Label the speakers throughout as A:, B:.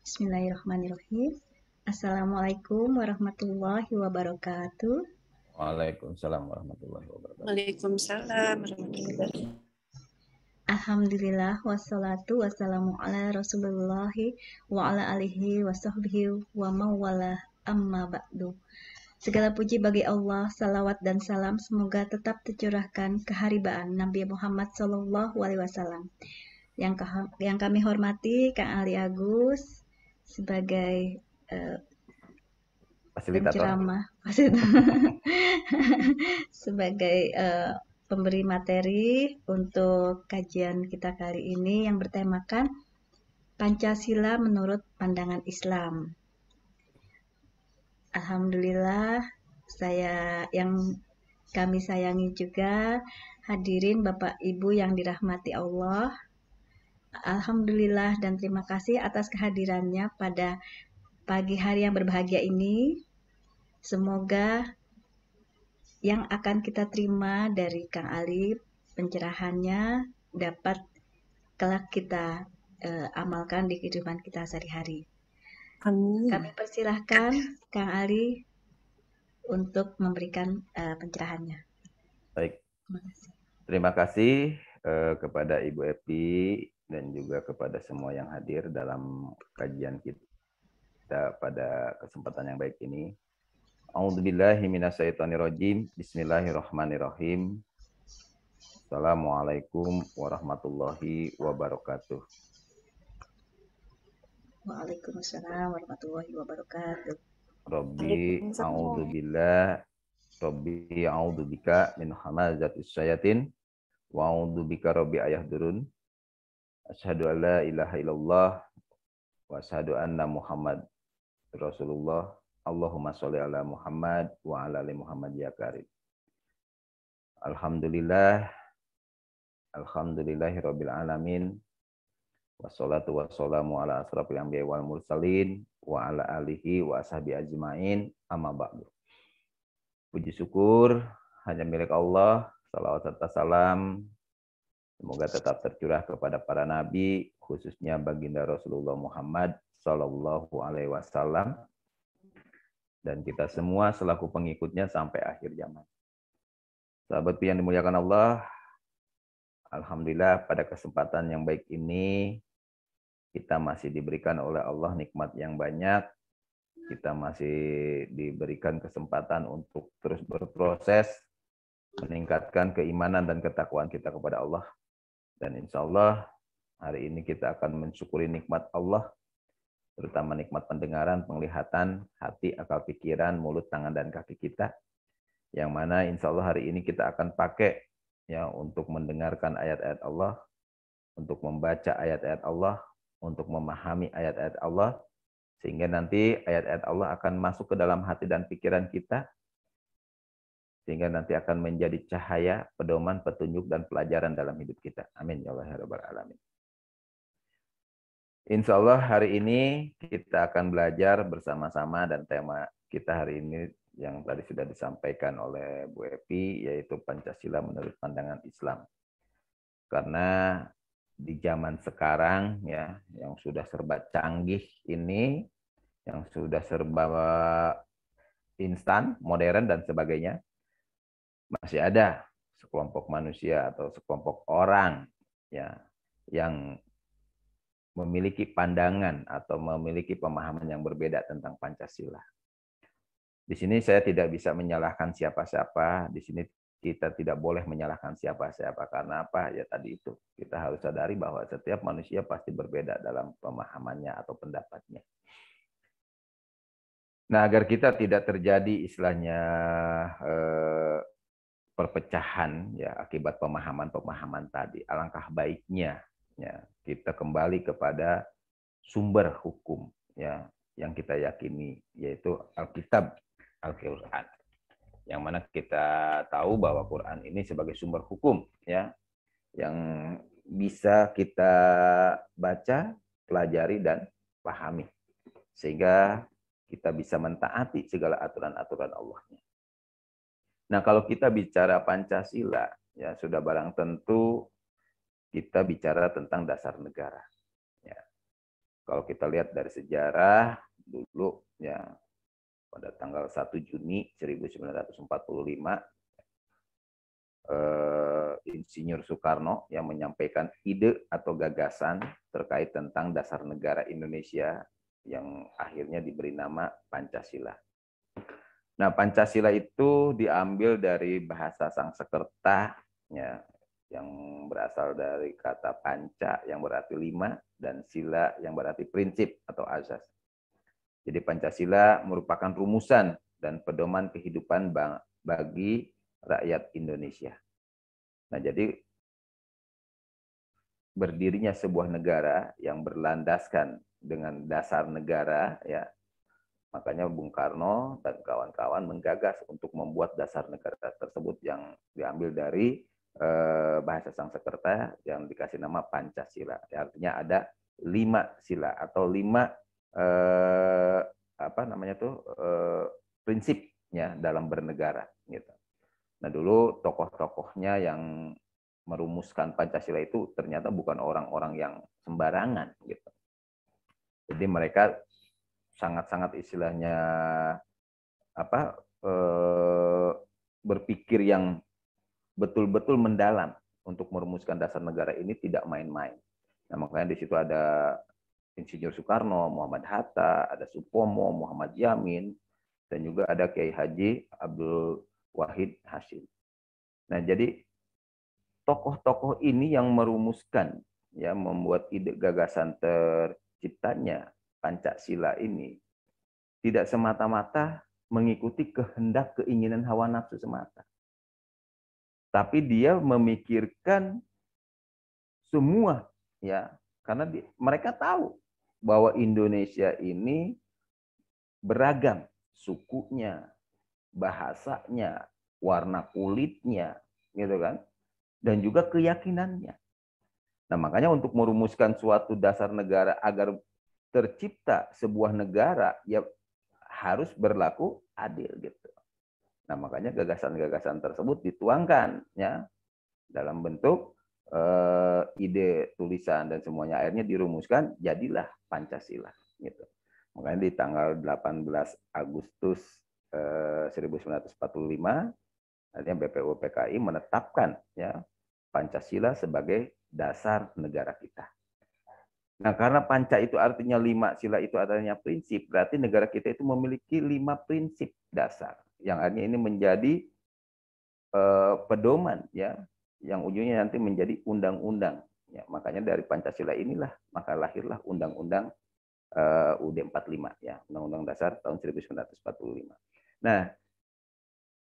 A: Bismillahirrahmanirrahim. Assalamualaikum warahmatullahi wabarakatuh.
B: Waalaikumsalam warahmatullahi wabarakatuh.
C: Waalaikumsalam warahmatullahi wabarakatuh.
A: Alhamdulillah wassalatu wassalamu ala Rasulillahi wa ala alihi wa sahbihi wa mawala amma ba'du. Segala puji bagi Allah, salawat dan salam semoga tetap tercurahkan keharibaan Nabi Muhammad SAW. Yang kami hormati Kang Ali Agus sebagai
B: Fasilitator.
A: penceramah, sebagai pemberi materi untuk kajian kita kali ini yang bertemakan Pancasila menurut pandangan Islam. Alhamdulillah, kami sayangi juga hadirin Bapak Ibu yang dirahmati Allah. Alhamdulillah dan terima kasih atas kehadirannya pada pagi hari yang berbahagia ini. Semoga yang akan kita terima dari Kang Ali, pencerahannya dapat kelak kita amalkan di kehidupan kita sehari-hari. Kami persilahkan Kang Ali untuk memberikan pencerahannya.
B: Baik.
A: Terima kasih.
B: Terima kasih kepada Ibu Epi dan juga kepada semua yang hadir dalam kajian kita pada kesempatan yang baik ini. A'udzubillahi minasyaitonirrajim. Bismillahirrahmanirrahim. Assalamualaikum warahmatullahi wabarakatuh.
A: Waalaikumsalam warahmatullahi wabarakatuh.
B: Rabbi a'udzubika min hamazatis syayatin wa a'udzubika rabbi ayahdurun. Asyhadu an la ilaha illallah wa asyhadu anna Muhammad Rasulullah. Allahumma sholli ala Muhammad wa ala ali Muhammad ya karim. Alhamdulillahirabbil alamin. Wassalatu wassalamu ala asrofil anbiya'i wal mursalin wa ala alihi wa ashabi ajmain amma ba'du. Puji syukur hanya milik Allah. Salawat serta salam semoga tetap tercurah kepada para nabi, khususnya baginda Rasulullah Muhammad sallallahu alaihi wasallam dan kita semua selaku pengikutnya sampai akhir zaman. Sahabat yang dimuliakan Allah, alhamdulillah pada kesempatan yang baik ini kita masih diberikan oleh Allah nikmat yang banyak. Kita masih diberikan kesempatan untuk terus berproses, meningkatkan keimanan dan ketakwaan kita kepada Allah. Dan insya Allah hari ini kita akan mensyukuri nikmat Allah, terutama nikmat pendengaran, penglihatan, hati, akal pikiran, mulut, tangan, dan kaki kita. Yang mana insya Allah hari ini kita akan pakai ya untuk mendengarkan ayat-ayat Allah, untuk membaca ayat-ayat Allah, untuk memahami ayat-ayat Allah, sehingga nanti ayat-ayat Allah akan masuk ke dalam hati dan pikiran kita, sehingga nanti akan menjadi cahaya, pedoman, petunjuk, dan pelajaran dalam hidup kita. Amin ya Allah ya Rabbal Alamin. Insya Allah hari ini kita akan belajar bersama-sama dan tema kita hari ini yang tadi sudah disampaikan oleh Bu Epi, yaitu Pancasila menurut pandangan Islam. Karena di zaman sekarang ya, yang sudah serba canggih ini, yang sudah serba instan, modern dan sebagainya, masih ada sekelompok manusia atau sekelompok orang ya yang memiliki pandangan atau memiliki pemahaman yang berbeda tentang Pancasila. Di sini saya tidak bisa menyalahkan siapa-siapa, di sini kita tidak boleh menyalahkan siapa-siapa, karena apa? Ya tadi itu, kita harus sadari bahwa setiap manusia pasti berbeda dalam pemahamannya atau pendapatnya. Nah, agar kita tidak terjadi istilahnya perpecahan ya akibat pemahaman-pemahaman tadi, alangkah baiknya ya kita kembali kepada sumber hukum ya yang kita yakini, yaitu Alkitab, Al-Quran, yang mana kita tahu bahwa Quran ini sebagai sumber hukum ya yang bisa kita baca, pelajari dan pahami sehingga kita bisa mentaati segala aturan-aturan Allah-Nya. Nah, kalau kita bicara Pancasila ya sudah barang tentu kita bicara tentang dasar negara. Ya. Kalau kita lihat dari sejarah dulu ya, pada tanggal 1 Juni 1945 Insinyur Soekarno yang menyampaikan ide atau gagasan terkait tentang dasar negara Indonesia yang akhirnya diberi nama Pancasila. Nah, Pancasila itu diambil dari bahasa Sanskerta ya, yang berasal dari kata panca yang berarti 5 dan sila yang berarti prinsip atau azas. Jadi Pancasila merupakan rumusan dan pedoman kehidupan bagi rakyat Indonesia. Nah, jadi berdirinya sebuah negara yang berlandaskan dengan dasar negara ya. Makanya Bung Karno dan kawan-kawan menggagas untuk membuat dasar negara tersebut yang diambil dari bahasa Sanskerta yang dikasih nama Pancasila. Artinya ada 5 sila atau 5 prinsipnya dalam bernegara gitu. Nah, dulu tokoh-tokohnya yang merumuskan Pancasila itu ternyata bukan orang-orang yang sembarangan gitu. Jadi mereka sangat-sangat istilahnya berpikir yang betul-betul mendalam untuk merumuskan dasar negara ini, tidak main-main. Nah, makanya di situ ada Insinyur Soekarno, Muhammad Hatta, ada Supomo, Muhammad Yamin, dan juga ada Kiai Haji Abdul Wahid Hasyim. Nah, jadi tokoh-tokoh ini yang merumuskan ya, membuat ide gagasan terciptanya Pancasila ini tidak semata-mata mengikuti kehendak keinginan hawa nafsu semata. Tapi dia memikirkan semua ya, karena mereka tahu bahwa Indonesia ini beragam sukunya, bahasanya, warna kulitnya, gitu kan, dan juga keyakinannya. Nah, makanya untuk merumuskan suatu dasar negara agar tercipta sebuah negara, ya harus berlaku adil gitu. Nah, makanya gagasan-gagasan tersebut dituangkan ya dalam bentuk ide, tulisan, dan semuanya akhirnya dirumuskan, jadilah Pancasila gitu. Makanya di tanggal 18 Agustus 1945 artinya BPUPKI menetapkan ya Pancasila sebagai dasar negara kita. Nah, karena panca itu artinya 5, sila itu artinya prinsip, berarti negara kita itu memiliki 5 prinsip dasar yang akhirnya ini menjadi pedoman ya, yang ujungnya nanti menjadi undang-undang. Ya, makanya dari Pancasila inilah maka lahirlah Undang-Undang UUD 45 ya, Undang-Undang Dasar tahun 1945. Nah,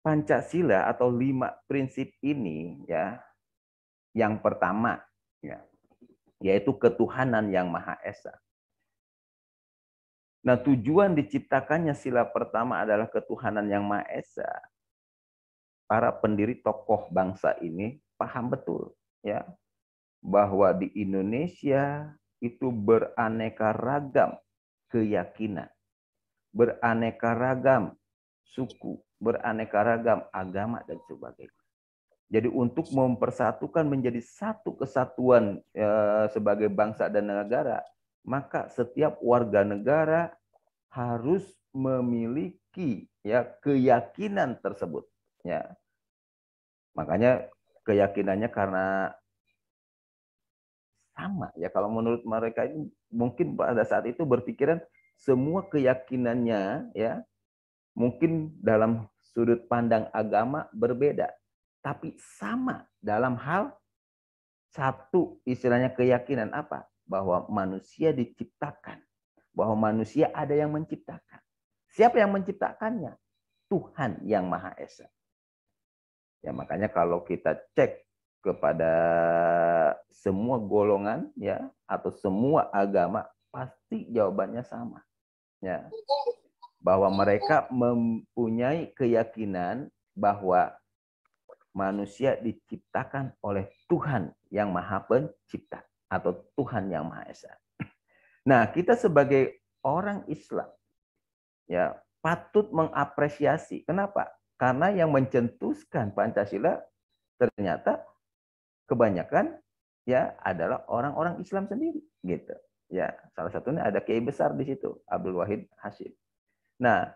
B: Pancasila atau 5 prinsip ini ya, yang pertama ya, yaitu ketuhanan yang Maha Esa. Nah, tujuan diciptakannya sila pertama adalah ketuhanan yang Maha Esa. Para pendiri tokoh bangsa ini paham betul ya bahwa di Indonesia itu beraneka ragam keyakinan, beraneka ragam suku, beraneka ragam agama dan sebagainya. Jadi untuk mempersatukan menjadi satu kesatuan sebagai bangsa dan negara, maka setiap warga negara harus memiliki ya keyakinan tersebut. Ya, makanya keyakinannya karena sama ya. Kalau menurut mereka ini mungkin pada saat itu berpikiran semua keyakinannya ya mungkin dalam sudut pandang agama berbeda, tapi sama dalam hal satu, istilahnya keyakinan apa? Bahwa manusia diciptakan. Bahwa manusia ada yang menciptakan. Siapa yang menciptakannya? Tuhan yang Maha Esa. Ya, makanya kalau kita cek kepada semua golongan ya atau semua agama, pasti jawabannya sama. Ya. Bahwa mereka mempunyai keyakinan bahwa manusia diciptakan oleh Tuhan yang Maha Pencipta atau Tuhan yang Maha Esa. Nah, kita sebagai orang Islam ya patut mengapresiasi. Kenapa? Karena yang mencetuskan Pancasila ternyata kebanyakan ya adalah orang-orang Islam sendiri gitu. Ya, salah satunya ada kiai besar di situ, Abdul Wahid Hasyim. Nah,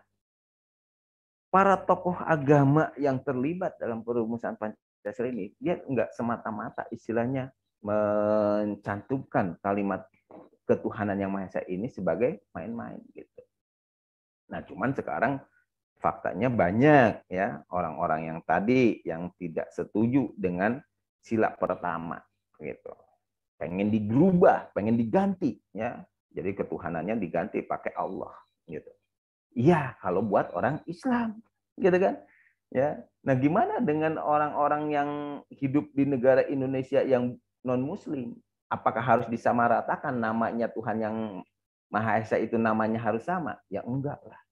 B: para tokoh agama yang terlibat dalam perumusan Pancasila ini, dia enggak semata-mata istilahnya mencantumkan kalimat ketuhanan yang Maha Esa ini sebagai main-main gitu. Nah, cuman sekarang faktanya banyak ya orang-orang yang tadi yang tidak setuju dengan sila pertama gitu. Pengen digerubah, pengen diganti ya. Jadi ketuhanannya diganti pakai Allah gitu. Iya, kalau buat orang Islam gitu kan. Ya. Nah, gimana dengan orang-orang yang hidup di negara Indonesia yang non muslim? Apakah harus disamaratakan namanya Tuhan yang Maha Esa itu namanya harus sama? Ya enggak lah.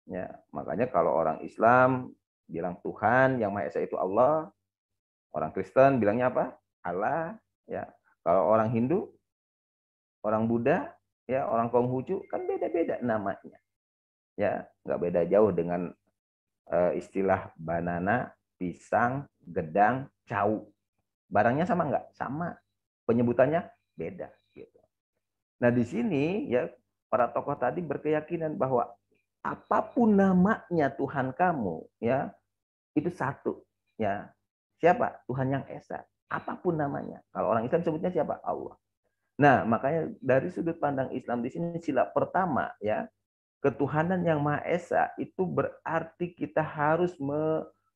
B: Ya, makanya kalau orang Islam bilang Tuhan yang Maha Esa itu Allah, orang Kristen bilangnya apa? Allah, ya. Kalau orang Hindu, orang Buddha, ya, orang Konghucu kan beda-beda namanya. Ya, nggak beda jauh dengan istilah banana, pisang, gedang, cau. Barangnya sama nggak? Sama. Penyebutannya beda. Gitu. Nah di sini ya para tokoh tadi berkeyakinan bahwa apapun namanya Tuhan kamu, ya itu satu. Ya siapa? Tuhan yang esa. Apapun namanya. Kalau orang Islam sebutnya siapa? Allah. Nah, makanya dari sudut pandang Islam di sini sila pertama ya, ketuhanan yang Maha Esa itu berarti kita harus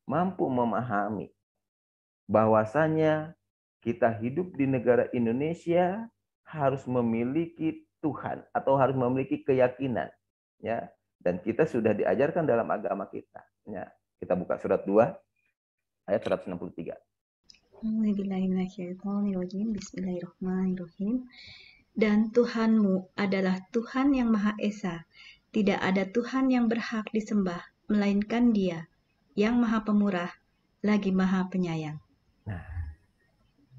B: mampu memahami bahwasanya kita hidup di negara Indonesia harus memiliki Tuhan atau harus memiliki keyakinan ya, dan kita sudah diajarkan dalam agama kita ya. Kita buka surat 2 ayat 163.
A: Bismillahirrahmanirrahim. Dan Tuhanmu adalah Tuhan yang Maha Esa. Tidak ada Tuhan yang berhak disembah, melainkan Dia, yang Maha Pemurah, lagi Maha Penyayang.
B: Nah,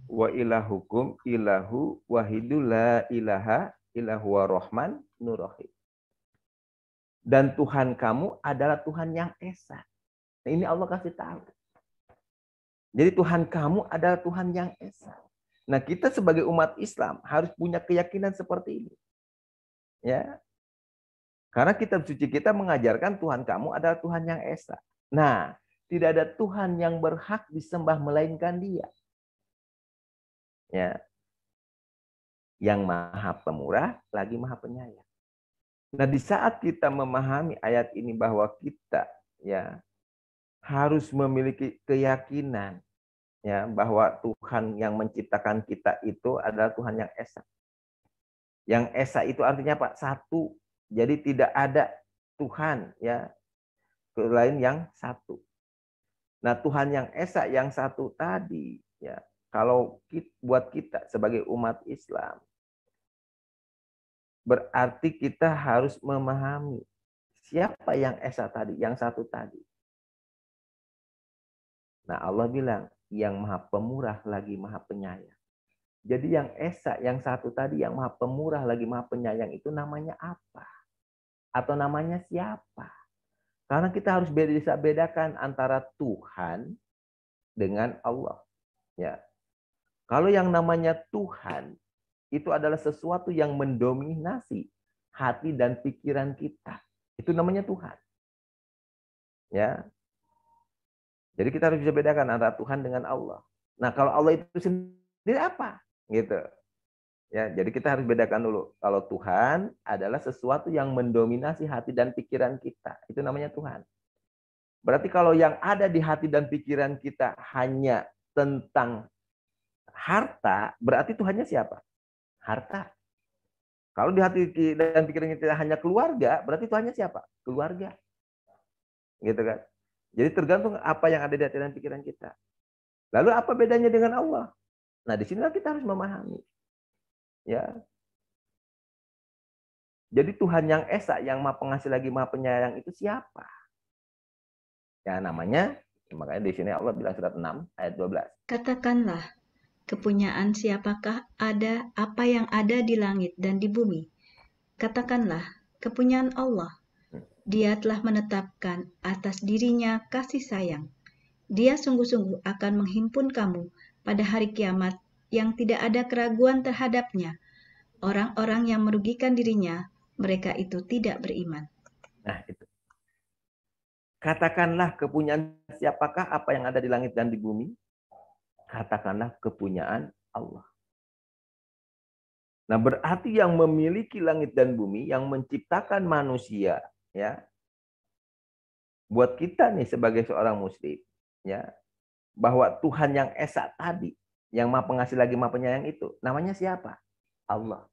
B: wa ilahukum ilahu wahidul la ilaha illahu rahman nurrahim. Dan Tuhan kamu adalah Tuhan yang esa. Nah, ini Allah kasih tahu. Jadi Tuhan kamu adalah Tuhan yang esa. Nah, kita sebagai umat Islam harus punya keyakinan seperti ini. Ya. Karena kitab suci kita mengajarkan Tuhan kamu adalah Tuhan yang esa. Nah, tidak ada Tuhan yang berhak disembah melainkan Dia. Ya. Yang Maha Pemurah lagi Maha Penyayang. Nah, di saat kita memahami ayat ini bahwa kita ya harus memiliki keyakinan ya bahwa Tuhan yang menciptakan kita itu adalah Tuhan yang esa. Yang esa itu artinya apa? Satu. Jadi tidak ada Tuhan ya lain yang satu. Nah, Tuhan yang esa yang satu tadi ya, kalau buat kita sebagai umat Islam berarti kita harus memahami siapa yang esa tadi, yang satu tadi. Nah, Allah bilang yang Maha Pemurah lagi Maha Penyayang. Jadi yang esa, yang satu tadi, yang Maha Pemurah lagi Maha Penyayang itu namanya apa? Atau namanya siapa? Karena kita harus bisa bedakan antara Tuhan dengan Allah. Ya. Kalau yang namanya Tuhan itu adalah sesuatu yang mendominasi hati dan pikiran kita. Itu namanya Tuhan. Ya. Jadi kita harus bisa bedakan antara Tuhan dengan Allah. Nah, kalau Allah itu sendiri apa? Gitu. Ya, jadi kita harus bedakan dulu. Kalau Tuhan adalah sesuatu yang mendominasi hati dan pikiran kita. Itu namanya Tuhan. Berarti kalau yang ada di hati dan pikiran kita hanya tentang harta, berarti Tuhannya siapa? Harta. Kalau di hati dan pikiran kita hanya keluarga, berarti Tuhannya siapa? Keluarga. Gitu kan? Jadi tergantung apa yang ada di hati dan pikiran kita. Lalu apa bedanya dengan Allah? Nah, di sinilah kita harus memahami. Ya. Jadi Tuhan yang esa, yang Maha Pengasih lagi Maha Penyayang itu siapa? Ya namanya, makanya di sini Allah bilang surat 6 ayat 12.
A: Katakanlah, kepunyaan siapakah ada apa yang ada di langit dan di bumi? Katakanlah, kepunyaan Allah. Dia telah menetapkan atas dirinya kasih sayang. Dia sungguh-sungguh akan menghimpun kamu pada hari kiamat yang tidak ada keraguan terhadapnya. Orang-orang yang merugikan dirinya, mereka itu tidak beriman.
B: Nah, itu. Katakanlah kepunyaan siapakah apa yang ada di langit dan di bumi? Katakanlah kepunyaan Allah. Nah, berarti yang memiliki langit dan bumi, yang menciptakan manusia, ya, buat kita nih sebagai seorang muslim, ya, bahwa Tuhan yang esa tadi, yang maha pengasih lagi maha penyayang itu, namanya siapa? Allah.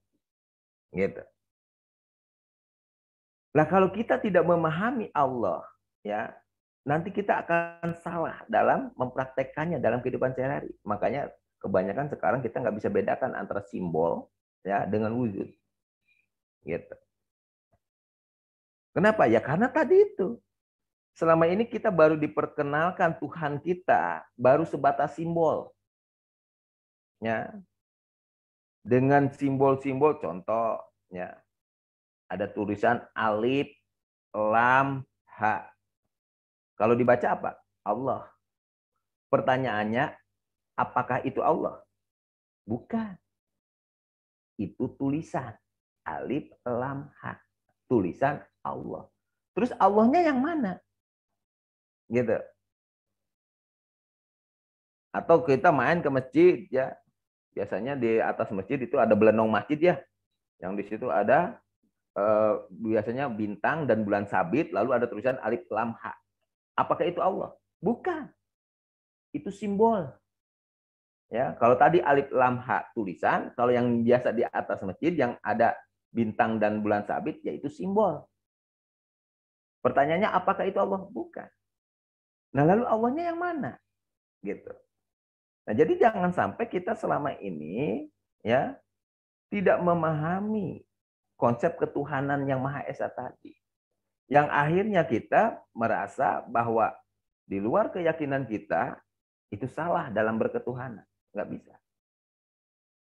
B: Gitu. Nah, kalau kita tidak memahami Allah, ya, nanti kita akan salah dalam mempraktekkannya dalam kehidupan sehari-hari. Makanya kebanyakan sekarang kita nggak bisa bedakan antara simbol, ya, dengan wujud. Gitu. Kenapa? Ya karena tadi itu. Selama ini kita baru diperkenalkan Tuhan kita, baru sebatas simbol. Ya. Dengan simbol-simbol, contoh, ya, ada tulisan alif, lam, ha. Kalau dibaca apa? Allah. Pertanyaannya, apakah itu Allah? Bukan. Itu tulisan. Alif, lam, ha. Tulisan Allah. Terus Allahnya yang mana? Gitu. Atau kita main ke masjid, ya. Biasanya di atas masjid itu ada belenong masjid, ya. Yang di situ ada biasanya bintang dan bulan sabit, lalu ada tulisan alif, lam, ha. Apakah itu Allah? Bukan. Itu simbol. Ya, kalau tadi alif, lam, ha tulisan, kalau yang biasa di atas masjid yang ada bintang dan bulan sabit, yaitu simbol. Pertanyaannya, apakah itu Allah? Bukan. Nah, lalu Allahnya yang mana? Gitu. Nah, jadi jangan sampai kita selama ini, ya, tidak memahami konsep ketuhanan yang Maha Esa tadi. Yang akhirnya kita merasa bahwa di luar keyakinan kita itu salah dalam berketuhanan. Nggak bisa.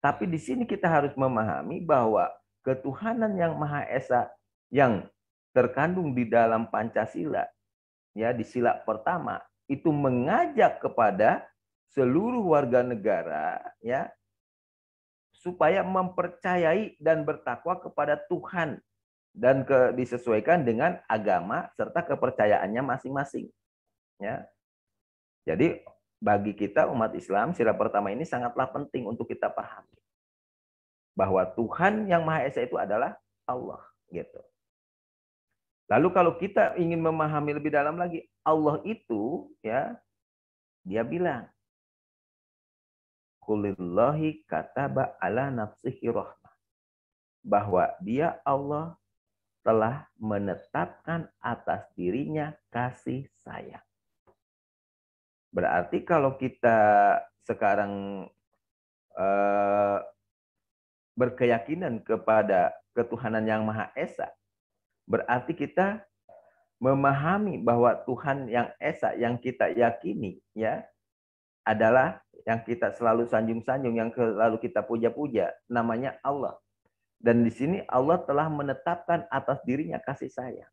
B: Tapi di sini kita harus memahami bahwa ketuhanan yang Maha Esa yang terkandung di dalam Pancasila, ya, di sila pertama, itu mengajak kepada seluruh warga negara, ya, supaya mempercayai dan bertakwa kepada Tuhan dan disesuaikan dengan agama serta kepercayaannya masing-masing. Ya. Jadi bagi kita umat Islam, sila pertama ini sangatlah penting untuk kita pahami. Bahwa Tuhan yang Maha Esa itu adalah Allah. Gitu. Lalu kalau kita ingin memahami lebih dalam lagi, Allah itu, ya, dia bilang, Qulillahi kataba ala nafsihi rahmah. Bahwa dia Allah telah menetapkan atas dirinya kasih sayang. Berarti kalau kita sekarang berkeyakinan kepada ketuhanan yang Maha Esa, berarti kita memahami bahwa Tuhan yang Esa yang kita yakini, ya, adalah yang kita selalu sanjung-sanjung, yang selalu kita puja-puja, namanya Allah. Dan di sini Allah telah menetapkan atas dirinya kasih sayang.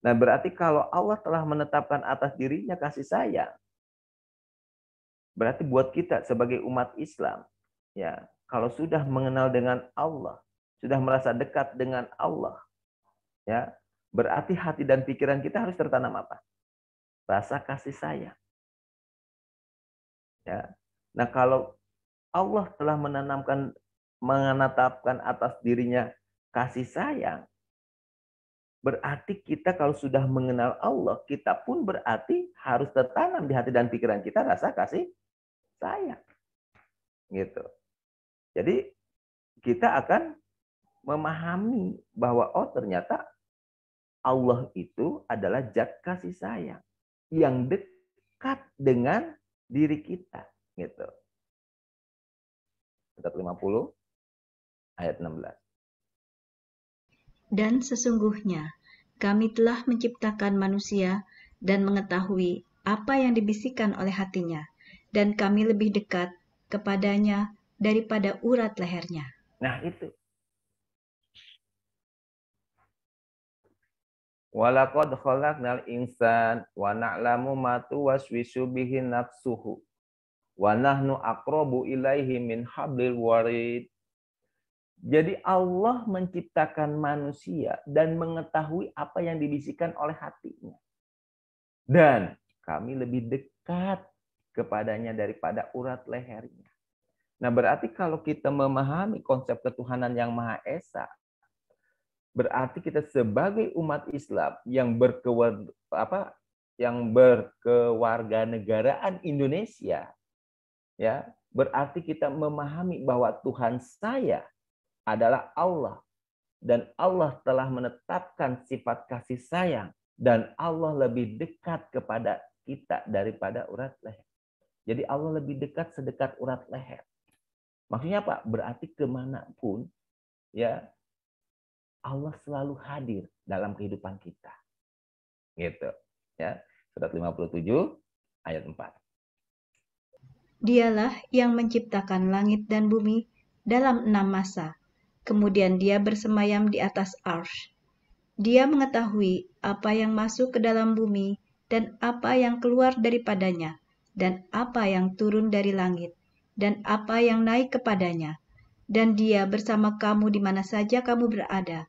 B: Nah, berarti kalau Allah telah menetapkan atas dirinya kasih sayang, berarti buat kita sebagai umat Islam, ya, kalau sudah mengenal dengan Allah, sudah merasa dekat dengan Allah, ya, berarti hati dan pikiran kita harus tertanam apa? Rasa kasih sayang. Ya. Nah, kalau Allah telah menetapkan atas dirinya kasih sayang, berarti kita kalau sudah mengenal Allah, kita pun berarti harus tertanam di hati dan pikiran kita rasa kasih sayang. Gitu. Jadi kita akan memahami bahwa oh ternyata Allah itu adalah zat kasih sayang yang dekat dengan diri kita. Gitu. Surat 50 ayat 16.
A: Dan sesungguhnya kami telah menciptakan manusia dan mengetahui apa yang dibisikkan oleh hatinya, dan kami lebih dekat kepadanya daripada urat lehernya.
B: Nah itu. Walaqad khalaqnal insan wa na'lamu ma tuwaswisu bihi nafsuhu wa nahnu aqrabu ilaihi min hablil warid. Jadi Allah menciptakan manusia dan mengetahui apa yang dibisikkan oleh hatinya. Dan kami lebih dekat kepadanya daripada urat lehernya. Nah, berarti kalau kita memahami konsep ketuhanan yang Maha Esa, berarti kita sebagai umat Islam yang berkewarganegaraan Indonesia, ya, berarti kita memahami bahwa Tuhan saya adalah Allah dan Allah telah menetapkan sifat kasih sayang dan Allah lebih dekat kepada kita daripada urat leher. Jadi Allah lebih dekat sedekat urat leher. Maksudnya apa? Berarti kemanapun, ya, Allah selalu hadir dalam kehidupan kita. Gitu. Ya. Surat 57 ayat 4.
A: Dialah yang menciptakan langit dan bumi dalam 6 masa. Kemudian dia bersemayam di atas arsy. Dia mengetahui apa yang masuk ke dalam bumi dan apa yang keluar daripadanya, dan apa yang turun dari langit, dan apa yang naik kepadanya. Dan dia bersama kamu di mana saja kamu berada.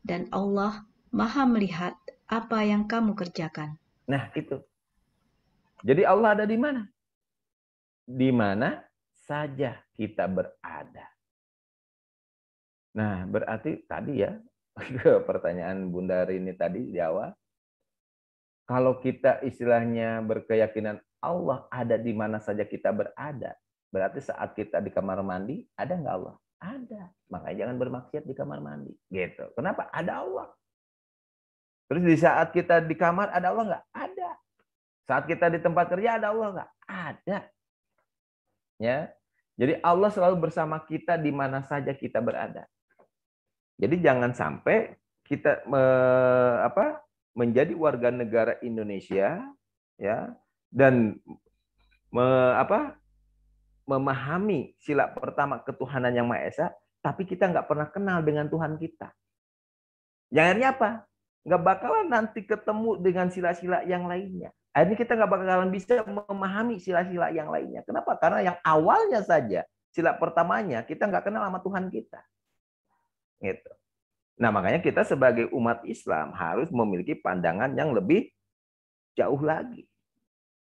A: Dan Allah Maha melihat apa yang kamu kerjakan.
B: Nah, itu. Jadi Allah ada di mana? Di mana saja kita berada. Nah, berarti tadi ya, pertanyaan Bunda Rini tadi di awal, kalau kita istilahnya berkeyakinan Allah ada di mana saja kita berada, berarti saat kita di kamar mandi, ada nggak Allah? Ada. Makanya jangan bermaksiat di kamar mandi. Gitu. Kenapa? Ada Allah. Terus di saat kita di kamar, ada Allah nggak? Ada. Saat kita di tempat kerja, ada Allah nggak? Ada. Ya. Jadi Allah selalu bersama kita di mana saja kita berada. Jadi jangan sampai kita menjadi warga negara Indonesia, ya, dan memahami sila pertama ketuhanan yang Maha Esa, tapi kita nggak pernah kenal dengan Tuhan kita. Yang apa? Nggak bakalan nanti ketemu dengan sila-sila yang lainnya. Akhirnya kita nggak bakalan bisa memahami sila-sila yang lainnya. Kenapa? Karena yang awalnya saja, sila pertamanya, kita nggak kenal sama Tuhan kita. Gitu. Nah, makanya kita sebagai umat Islam harus memiliki pandangan yang lebih jauh lagi.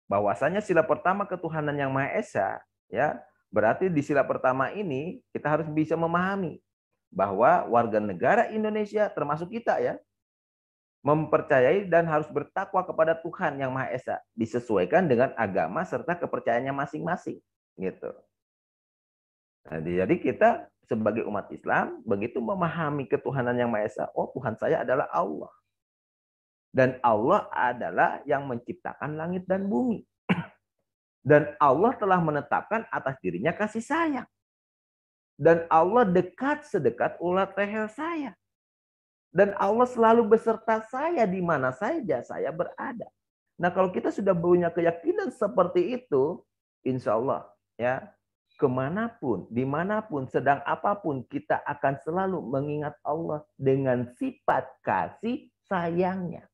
B: Bahwasanya sila pertama ketuhanan yang Maha Esa, ya, berarti di sila pertama ini kita harus bisa memahami bahwa warga negara Indonesia termasuk kita, ya, mempercayai dan harus bertakwa kepada Tuhan yang Maha Esa, disesuaikan dengan agama serta kepercayaannya masing-masing, gitu. Nah, jadi kita sebagai umat Islam begitu memahami ketuhanan yang Maha Esa, oh Tuhan saya adalah Allah. Dan Allah adalah yang menciptakan langit dan bumi. Dan Allah telah menetapkan atas dirinya kasih sayang. Dan Allah dekat sedekat urat leher saya. Dan Allah selalu beserta saya di mana saja saya berada. Nah, kalau kita sudah punya keyakinan seperti itu, insya Allah, ya, kemanapun, dimanapun, sedang apapun, kita akan selalu mengingat Allah dengan sifat kasih sayangnya.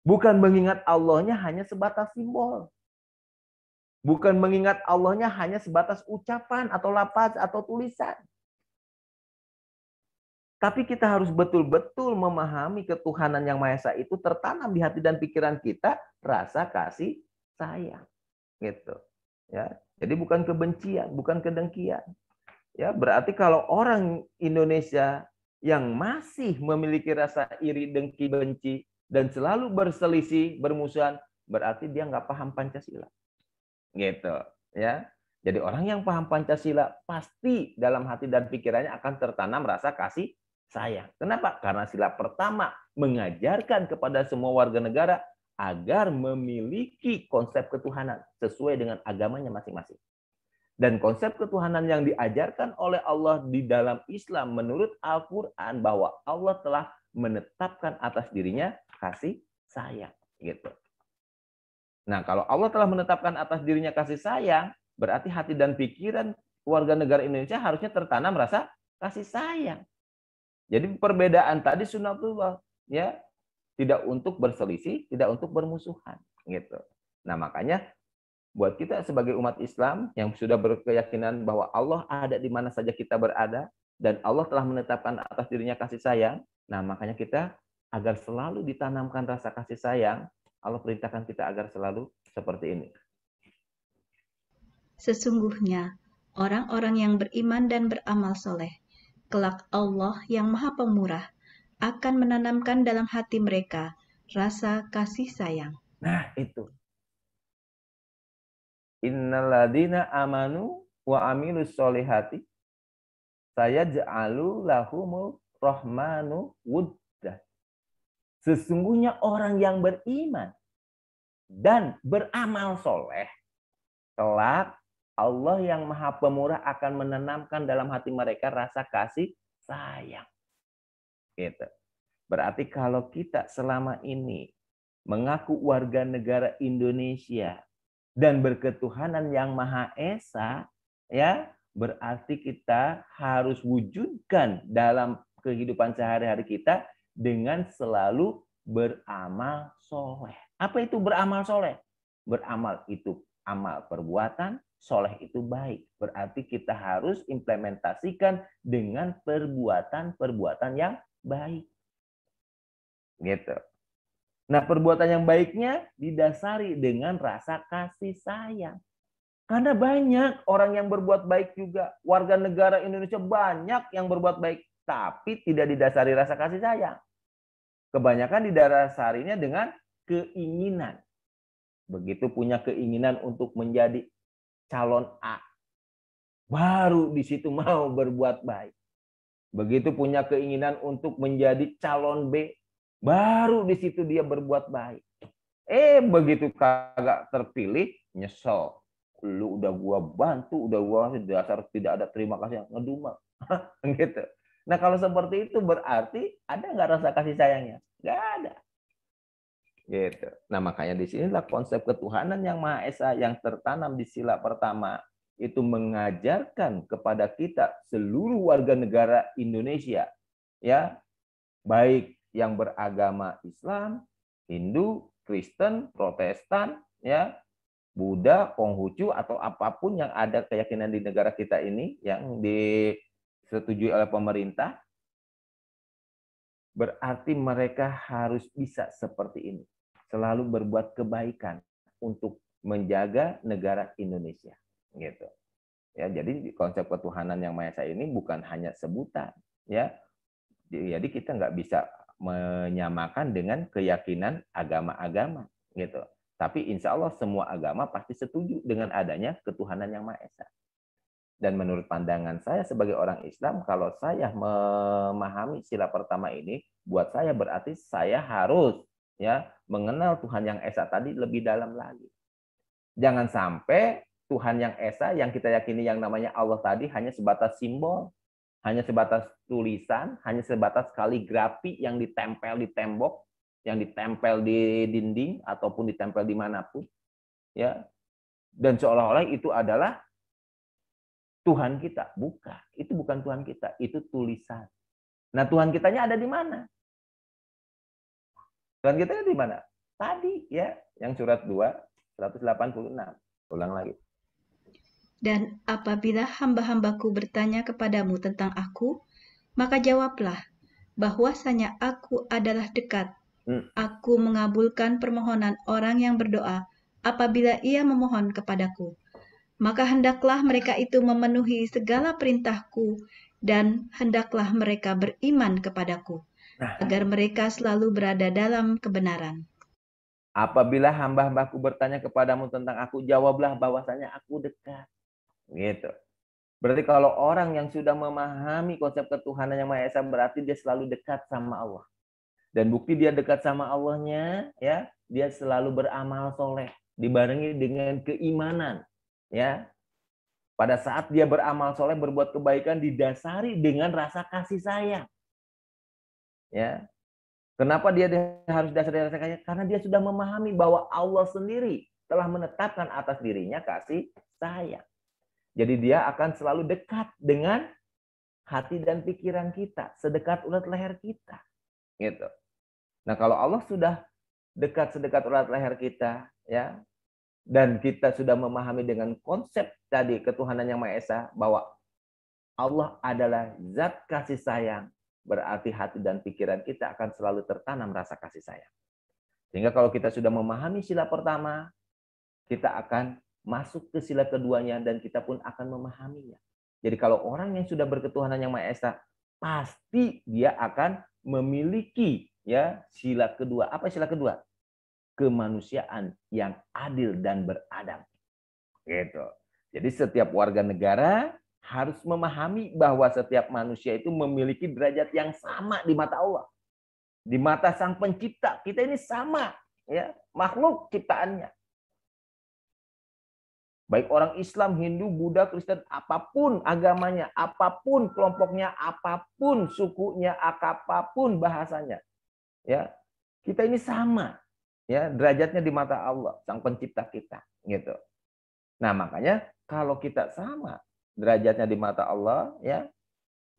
B: Bukan mengingat Allahnya hanya sebatas simbol. Bukan mengingat Allahnya hanya sebatas ucapan atau lafaz atau tulisan. Tapi kita harus betul-betul memahami ketuhanan yang Maha Esa itu tertanam di hati dan pikiran kita rasa kasih sayang. Gitu. Ya. Jadi bukan kebencian, bukan kedengkian. Ya, berarti kalau orang Indonesia yang masih memiliki rasa iri, dengki, benci dan selalu berselisih, bermusuhan, berarti dia nggak paham Pancasila. Gitu, ya. Jadi orang yang paham Pancasila pasti dalam hati dan pikirannya akan tertanam rasa kasih sayang. Kenapa? Karena sila pertama mengajarkan kepada semua warga negara agar memiliki konsep ketuhanan sesuai dengan agamanya masing-masing. Dan konsep ketuhanan yang diajarkan oleh Allah di dalam Islam menurut Al-Quran bahwa Allah telah menetapkan atas dirinya kasih sayang. Gitu. Nah, kalau Allah telah menetapkan atas dirinya kasih sayang, berarti hati dan pikiran warga negara Indonesia harusnya tertanam rasa kasih sayang. Jadi perbedaan tadi sunatullah, ya, tidak untuk berselisih, tidak untuk bermusuhan, gitu. Nah, makanya buat kita sebagai umat Islam yang sudah berkeyakinan bahwa Allah ada di mana saja kita berada, dan Allah telah menetapkan atas dirinya kasih sayang. Nah, makanya kita agar selalu ditanamkan rasa kasih sayang, Allah perintahkan kita agar selalu seperti ini.
A: Sesungguhnya, orang-orang yang beriman dan beramal soleh, kelak Allah yang Maha Pemurah akan menanamkan dalam hati mereka rasa kasih sayang.
B: Nah, itu. Innalladzina amanu wa amilus solihati saya ja'alu lahumul rahmanu wuddah. Sesungguhnya orang yang beriman dan beramal soleh, kelak Allah yang Maha Pemurah akan menanamkan dalam hati mereka rasa kasih sayang. Gitu. Berarti kalau kita selama ini mengaku warga negara Indonesia dan berketuhanan yang Maha Esa, ya, berarti kita harus wujudkan dalam kehidupan sehari-hari kita dengan selalu beramal soleh. Apa itu beramal soleh? Beramal itu amal perbuatan, soleh itu baik. Berarti kita harus implementasikan dengan perbuatan-perbuatan yang baik. Gitu. Nah, perbuatan yang baiknya didasari dengan rasa kasih sayang. Karena banyak orang yang berbuat baik juga. Warga negara Indonesia banyak yang berbuat baik. Tapi tidak didasari rasa kasih sayang. Kebanyakan didasarinya dengan keinginan. Begitu punya keinginan untuk menjadi calon A. Baru di situ mau berbuat baik. Begitu punya keinginan untuk menjadi calon B. Baru di situ dia berbuat baik. Begitu kagak terpilih, nyesel. Lu udah gua bantu, udah gua dasar tidak ada terima kasih, ngedumel. Gitu. Nah, kalau seperti itu berarti ada nggak rasa kasih sayangnya? Nggak ada. Gitu. Nah, makanya di sinilah konsep ketuhanan yang Maha Esa yang tertanam di sila pertama itu mengajarkan kepada kita seluruh warga negara Indonesia, ya, baik yang beragama Islam, Hindu, Kristen, Protestan, ya, Buddha, Konghucu atau apapun yang ada keyakinan di negara kita ini yang disetujui oleh pemerintah, berarti mereka harus bisa seperti ini, selalu berbuat kebaikan untuk menjaga negara Indonesia, gitu. Ya, jadi konsep ketuhanan yang Maha Esa ini bukan hanya sebutan, ya. Jadi kita nggak bisa menyamakan dengan keyakinan agama-agama, gitu. Tapi insya Allah semua agama pasti setuju dengan adanya ketuhanan yang Maha Esa. Dan menurut pandangan saya sebagai orang Islam, kalau saya memahami sila pertama ini, buat saya berarti saya harus, ya, mengenal Tuhan yang Esa tadi lebih dalam lagi. Jangan sampai Tuhan yang Esa yang kita yakini yang namanya Allah tadi hanya sebatas simbol, hanya sebatas tulisan, hanya sebatas kaligrafi yang ditempel di tembok, yang ditempel di dinding ataupun ditempel dimanapun, ya. Dan seolah-olah itu adalah Tuhan kita. Bukan, itu bukan Tuhan kita, itu tulisan. Nah, Tuhan kitanya ada di mana? Tuhan kitanya di mana? Tadi, ya, yang surat 2 186. Ulang lagi.
A: Dan apabila hamba-hambaku bertanya kepadamu tentang aku, maka jawablah, bahwasanya aku adalah dekat. Aku mengabulkan permohonan orang yang berdoa apabila ia memohon kepadaku. Maka hendaklah mereka itu memenuhi segala perintahku dan hendaklah mereka beriman kepadaku, agar mereka selalu berada dalam kebenaran.
B: Apabila hamba-hambaku bertanya kepadamu tentang aku, jawablah bahwasanya aku dekat. Gitu. Berarti kalau orang yang sudah memahami konsep ketuhanan yang Maha Esa berarti dia selalu dekat sama Allah. Dan bukti dia dekat sama Allahnya, ya, dia selalu beramal soleh dibarengi dengan keimanan, ya. Pada saat dia beramal soleh, berbuat kebaikan didasari dengan rasa kasih sayang, ya. Kenapa dia harus dasari rasa kasih? Karena dia sudah memahami bahwa Allah sendiri telah menetapkan atas dirinya kasih sayang. Jadi dia akan selalu dekat dengan hati dan pikiran kita, sedekat urat leher kita, gitu. Nah, kalau Allah sudah dekat sedekat urat leher kita, ya, dan kita sudah memahami dengan konsep tadi ketuhanan yang Maha Esa bahwa Allah adalah zat kasih sayang, berarti hati dan pikiran kita akan selalu tertanam rasa kasih sayang. Sehingga kalau kita sudah memahami sila pertama, kita akan masuk ke sila keduanya dan kita pun akan memahaminya. Jadi kalau orang yang sudah berketuhanan yang Maha Esa, pasti dia akan memiliki ya sila kedua. Apa sila kedua? Kemanusiaan yang adil dan beradab. Gitu. Jadi setiap warga negara harus memahami bahwa setiap manusia itu memiliki derajat yang sama di mata Allah. Di mata Sang Pencipta, kita ini sama, ya, makhluk ciptaannya. Baik orang Islam, Hindu, Buddha, Kristen, apapun agamanya, apapun kelompoknya, apapun sukunya, apapun bahasanya, ya, kita ini sama, ya, derajatnya di mata Allah, Sang Pencipta kita, gitu. Nah, makanya kalau kita sama derajatnya di mata Allah, ya,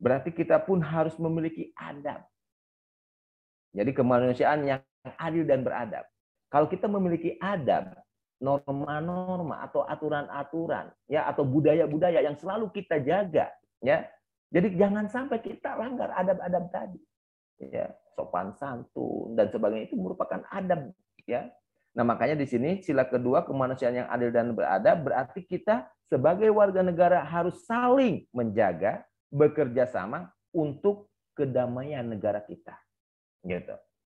B: berarti kita pun harus memiliki adab. Jadi kemanusiaan yang adil dan beradab. Kalau kita memiliki adab, norma-norma atau aturan-aturan, ya, atau budaya-budaya yang selalu kita jaga, ya. Jadi jangan sampai kita langgar adab-adab tadi, ya, sopan santun dan sebagainya itu merupakan adab, ya. Nah, makanya di sini sila kedua kemanusiaan yang adil dan beradab berarti kita sebagai warga negara harus saling menjaga, bekerja sama untuk kedamaian negara kita. Gitu.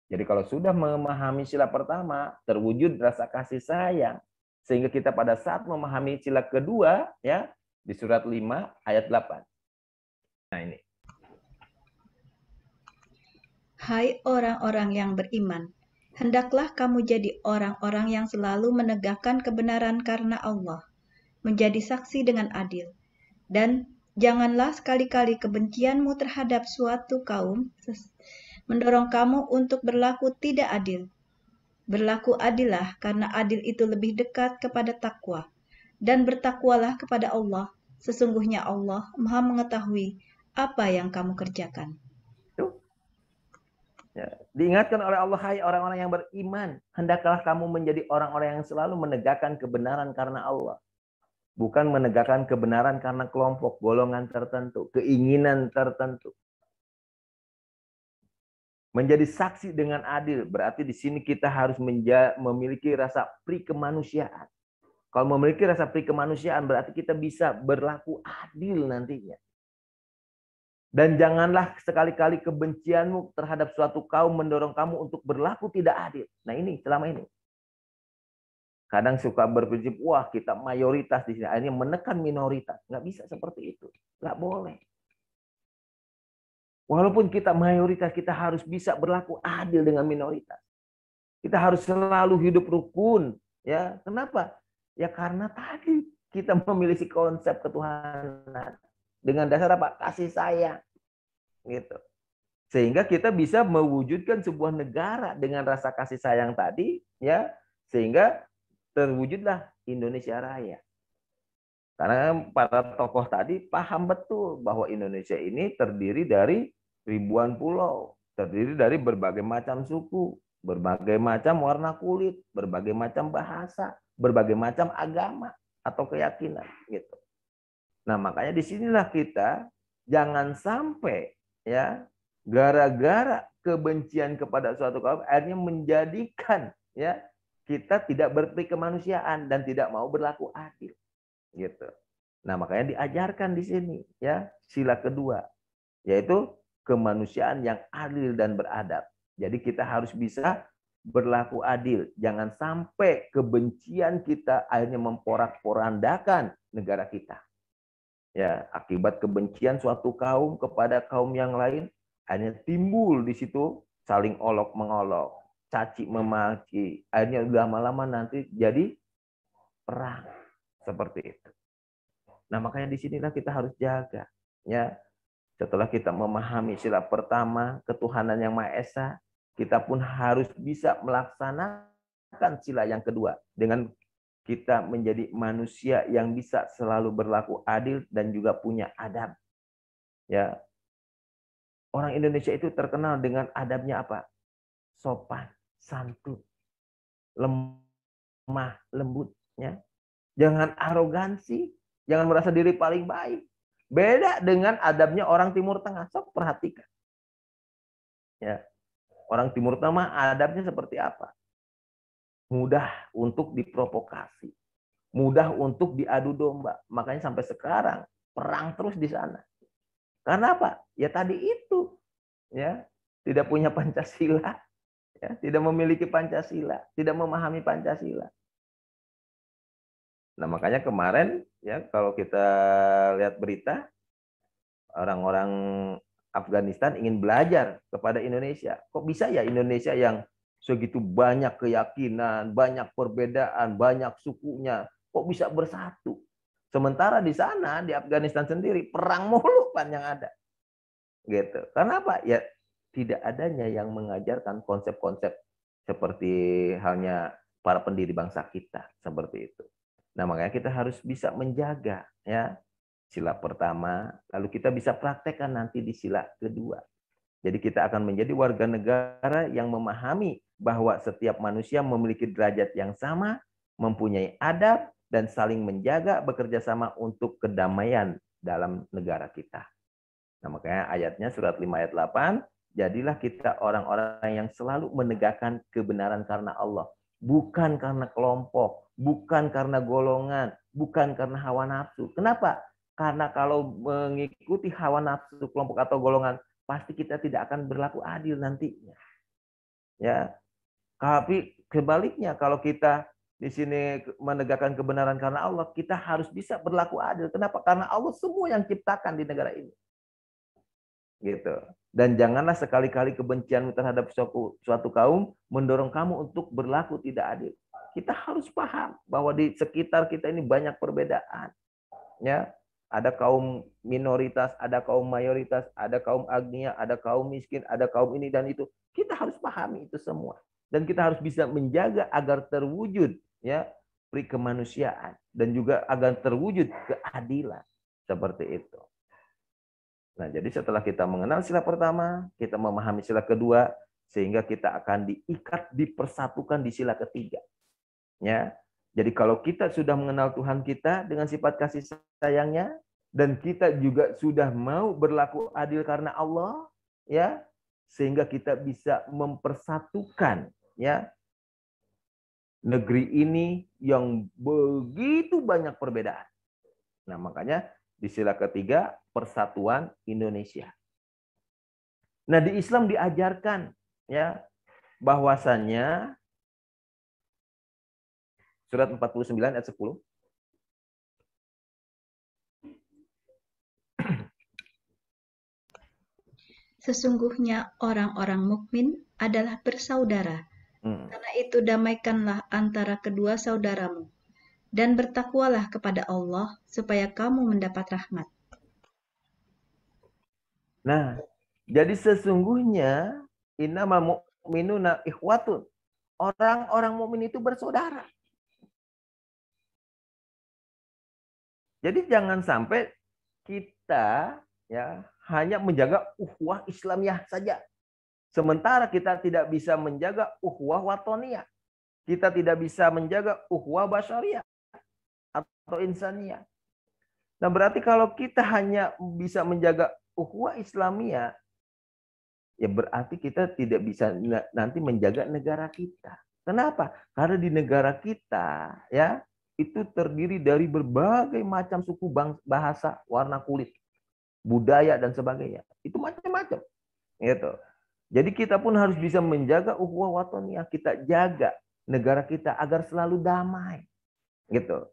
B: Jadi kalau sudah memahami sila pertama, terwujud rasa kasih sayang, sehingga kita pada saat memahami sila kedua, ya, di surat 5 ayat 8. Nah ini.
A: Hai orang-orang yang beriman, hendaklah kamu jadi orang-orang yang selalu menegakkan kebenaran karena Allah, menjadi saksi dengan adil. Dan janganlah sekali-kali kebencianmu terhadap suatu kaum mendorong kamu untuk berlaku tidak adil. Berlaku adillah, karena adil itu lebih dekat kepada takwa. Dan bertakwalah kepada Allah, sesungguhnya Allah Maha mengetahui apa yang kamu kerjakan.
B: Ya, diingatkan oleh Allah, hai orang-orang yang beriman, hendaklah kamu menjadi orang-orang yang selalu menegakkan kebenaran karena Allah. Bukan menegakkan kebenaran karena kelompok, golongan tertentu, keinginan tertentu. Menjadi saksi dengan adil, berarti di sini kita harus memiliki rasa pri kemanusiaan. Kalau memiliki rasa pri kemanusiaan, berarti kita bisa berlaku adil nantinya. Dan janganlah sekali-kali kebencianmu terhadap suatu kaum mendorong kamu untuk berlaku tidak adil. Nah ini, selama ini. Kadang suka berprinsip, wah kita mayoritas di sini. Akhirnya menekan minoritas. Nggak bisa seperti itu. Nggak boleh. Walaupun kita mayoritas, kita harus bisa berlaku adil dengan minoritas. Kita harus selalu hidup rukun. Ya, kenapa? Ya karena tadi kita memiliki konsep ketuhanan. Dengan dasar apa? Kasih sayang. Gitu. Sehingga kita bisa mewujudkan sebuah negara dengan rasa kasih sayang tadi. Ya, sehingga terwujudlah Indonesia Raya. Karena para tokoh tadi paham betul bahwa Indonesia ini terdiri dari ribuan pulau, terdiri dari berbagai macam suku, berbagai macam warna kulit, berbagai macam bahasa, berbagai macam agama atau keyakinan gitu. Nah, makanya disinilah kita jangan sampai ya gara-gara kebencian kepada suatu kaum akhirnya menjadikan ya kita tidak berperi kemanusiaan dan tidak mau berlaku adil gitu. Nah, makanya diajarkan di sini ya sila kedua yaitu kemanusiaan yang adil dan beradab. Jadi kita harus bisa berlaku adil. Jangan sampai kebencian kita akhirnya memporak-porandakan negara kita. Ya, akibat kebencian suatu kaum kepada kaum yang lain, akhirnya timbul di situ saling olok-mengolok, caci memaki. Akhirnya lama-lama nanti jadi perang seperti itu. Nah, makanya disinilah kita harus jaga. Ya, setelah kita memahami sila pertama, ketuhanan yang Maha Esa, kita pun harus bisa melaksanakan sila yang kedua dengan kita menjadi manusia yang bisa selalu berlaku adil dan juga punya adab. Ya. Orang Indonesia itu terkenal dengan adabnya apa? Sopan, santun, lemah, lembut, ya. Jangan arogansi, jangan merasa diri paling baik. Beda dengan adabnya orang Timur Tengah. Sok perhatikan. Ya. Orang Timur Tengah adabnya seperti apa? Mudah untuk diprovokasi. Mudah untuk diadu domba. Makanya sampai sekarang perang terus di sana. Karena apa? Ya tadi itu. Ya, tidak punya Pancasila. Ya, tidak memiliki Pancasila. Tidak memahami Pancasila. Nah, makanya kemarin ya kalau kita lihat berita, orang-orang Afghanistan ingin belajar kepada Indonesia. Kok bisa ya Indonesia yang segitu banyak keyakinan, banyak perbedaan, banyak sukunya, kok bisa bersatu? Sementara di sana, di Afghanistan sendiri, perang mulu kan yang ada. Gitu. Karena apa? Ya tidak adanya yang mengajarkan konsep-konsep seperti halnya para pendiri bangsa kita. Seperti itu. Nah, makanya kita harus bisa menjaga ya sila pertama, lalu kita bisa praktekkan nanti di sila kedua. Jadi kita akan menjadi warga negara yang memahami bahwa setiap manusia memiliki derajat yang sama, mempunyai adab, dan saling menjaga bekerja sama untuk kedamaian dalam negara kita. Nah, makanya ayatnya surat 5 ayat 8, jadilah kita orang-orang yang selalu menegakkan kebenaran karena Allah. Bukan karena kelompok, bukan karena golongan, bukan karena hawa nafsu. Kenapa? Karena kalau mengikuti hawa nafsu kelompok atau golongan, pasti kita tidak akan berlaku adil nantinya. Ya, tapi sebaliknya kalau kita di sini menegakkan kebenaran karena Allah, kita harus bisa berlaku adil. Kenapa? Karena Allah semua yang ciptakan di negara ini. Gitu. Dan janganlah sekali-kali kebencian terhadap suatu kaum mendorong kamu untuk berlaku tidak adil. Kita harus paham bahwa di sekitar kita ini banyak perbedaan. Ya, ada kaum minoritas, ada kaum mayoritas, ada kaum agnia, ada kaum miskin, ada kaum ini dan itu. Kita harus pahami itu semua. Dan kita harus bisa menjaga agar terwujud ya pri kemanusiaan dan juga agar terwujud keadilan seperti itu. Nah, jadi setelah kita mengenal sila pertama, kita memahami sila kedua, sehingga kita akan diikat, dipersatukan di sila ketiga. Ya, jadi kalau kita sudah mengenal Tuhan kita dengan sifat kasih sayangnya, dan kita juga sudah mau berlaku adil karena Allah, ya, sehingga kita bisa mempersatukan, ya, negeri ini yang begitu banyak perbedaan. Nah, makanya di sila ketiga, persatuan Indonesia. Nah, di Islam diajarkan ya bahwasannya surat 49 ayat 10.
A: Sesungguhnya orang-orang mukmin adalah bersaudara. Karena itu damaikanlah antara kedua saudaramu dan bertakwalah kepada Allah supaya kamu mendapat rahmat.
B: Nah, jadi sesungguhnya innamal mu'minuna ikhwatun. Orang-orang mukmin itu bersaudara. Jadi jangan sampai kita ya hanya menjaga ukhuwah Islamiyah saja. Sementara kita tidak bisa menjaga ukhuwah watoniyah. Kita tidak bisa menjaga ukhuwah basyariyah atau insaniyah. Nah, berarti kalau kita hanya bisa menjaga ukhuwah Islamiyah, ya berarti kita tidak bisa nanti menjaga negara kita. Kenapa? Karena di negara kita ya itu terdiri dari berbagai macam suku, bahasa, warna kulit, budaya dan sebagainya. Itu macam-macam. Gitu. Jadi kita pun harus bisa menjaga ukhuwah watoniyah, kita jaga negara kita agar selalu damai. Gitu.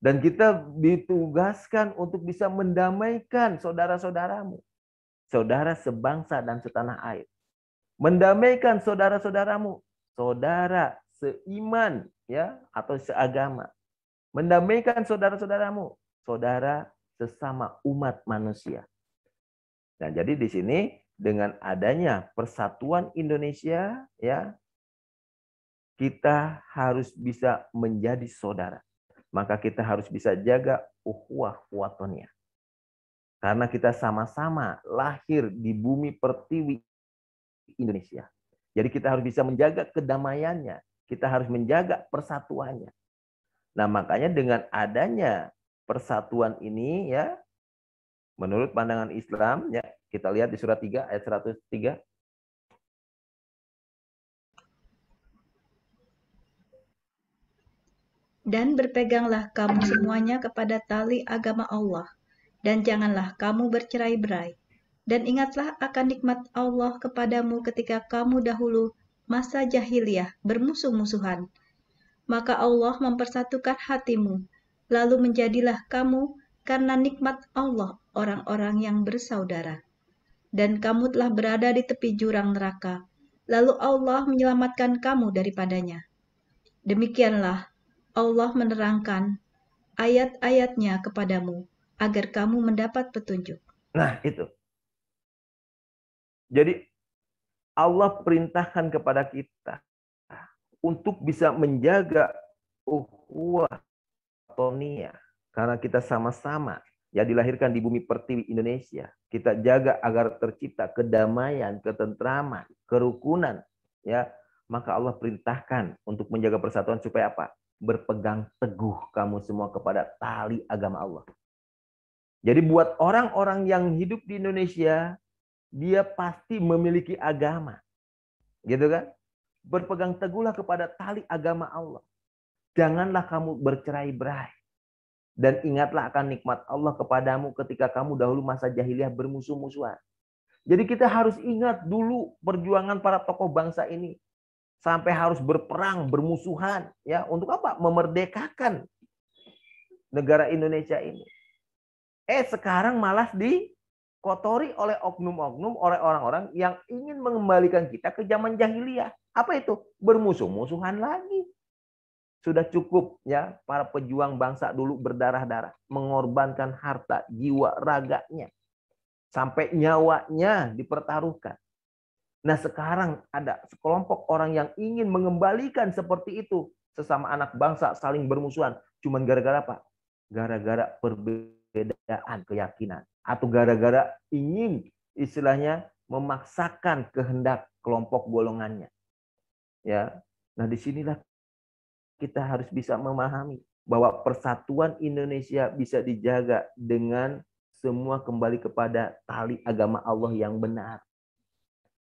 B: Dan kita ditugaskan untuk bisa mendamaikan saudara-saudaramu. Saudara sebangsa dan setanah air. Mendamaikan saudara-saudaramu, saudara seiman ya atau seagama. Mendamaikan saudara-saudaramu, saudara sesama umat manusia. Nah, jadi di sini dengan adanya persatuan Indonesia ya kita harus bisa menjadi saudara. Maka kita harus bisa jaga ukhuwah watoniyah. Karena kita sama-sama lahir di bumi pertiwi Indonesia. Jadi kita harus bisa menjaga kedamaiannya. Kita harus menjaga persatuannya. Nah, makanya dengan adanya persatuan ini ya, Menurut pandangan Islam, ya, kita lihat di surat 3 ayat 103.
A: Dan berpeganglah kamu semuanya kepada tali agama Allah, dan janganlah kamu bercerai-berai. Dan ingatlah akan nikmat Allah kepadamu ketika kamu dahulu masa jahiliyah bermusuh-musuhan. Maka Allah mempersatukan hatimu, lalu menjadilah kamu karena nikmat Allah orang-orang yang bersaudara. Dan kamu telah berada di tepi jurang neraka, lalu Allah menyelamatkan kamu daripadanya. Demikianlah Allah menerangkan ayat-ayatnya kepadamu, agar kamu mendapat petunjuk.
B: Nah, itu. Jadi Allah perintahkan kepada kita untuk bisa menjaga ukhuwah tonia, karena kita sama-sama ya dilahirkan di bumi pertiwi Indonesia. Kita jaga agar tercipta kedamaian, ketentraman, kerukunan, ya. Maka Allah perintahkan untuk menjaga persatuan supaya apa? Berpegang teguh kamu semua kepada tali agama Allah. Jadi buat orang-orang yang hidup di Indonesia, dia pasti memiliki agama. Gitu kan? Berpegang teguhlah kepada tali agama Allah. Janganlah kamu bercerai-berai. Dan ingatlah akan nikmat Allah kepadamu ketika kamu dahulu masa jahiliyah bermusuh-musuhan. Jadi kita harus ingat dulu perjuangan para tokoh bangsa ini. Sampai harus berperang, bermusuhan. Ya, untuk apa? Memerdekakan negara Indonesia ini. Sekarang malah dikotori oleh oknum-oknum, oleh orang-orang yang ingin mengembalikan kita ke zaman jahiliyah. Apa itu? Bermusuh-musuhan lagi. Sudah cukup ya para pejuang bangsa dulu berdarah-darah, mengorbankan harta, jiwa, raganya, sampai nyawanya dipertaruhkan. Nah, sekarang ada sekelompok orang yang ingin mengembalikan seperti itu, sesama anak bangsa saling bermusuhan, cuman gara-gara apa? Gara-gara perbedaan keyakinan, atau gara-gara ingin istilahnya memaksakan kehendak kelompok golongannya. Ya. Nah, disinilah kita harus bisa memahami bahwa persatuan Indonesia bisa dijaga dengan semua kembali kepada tali agama Allah yang benar.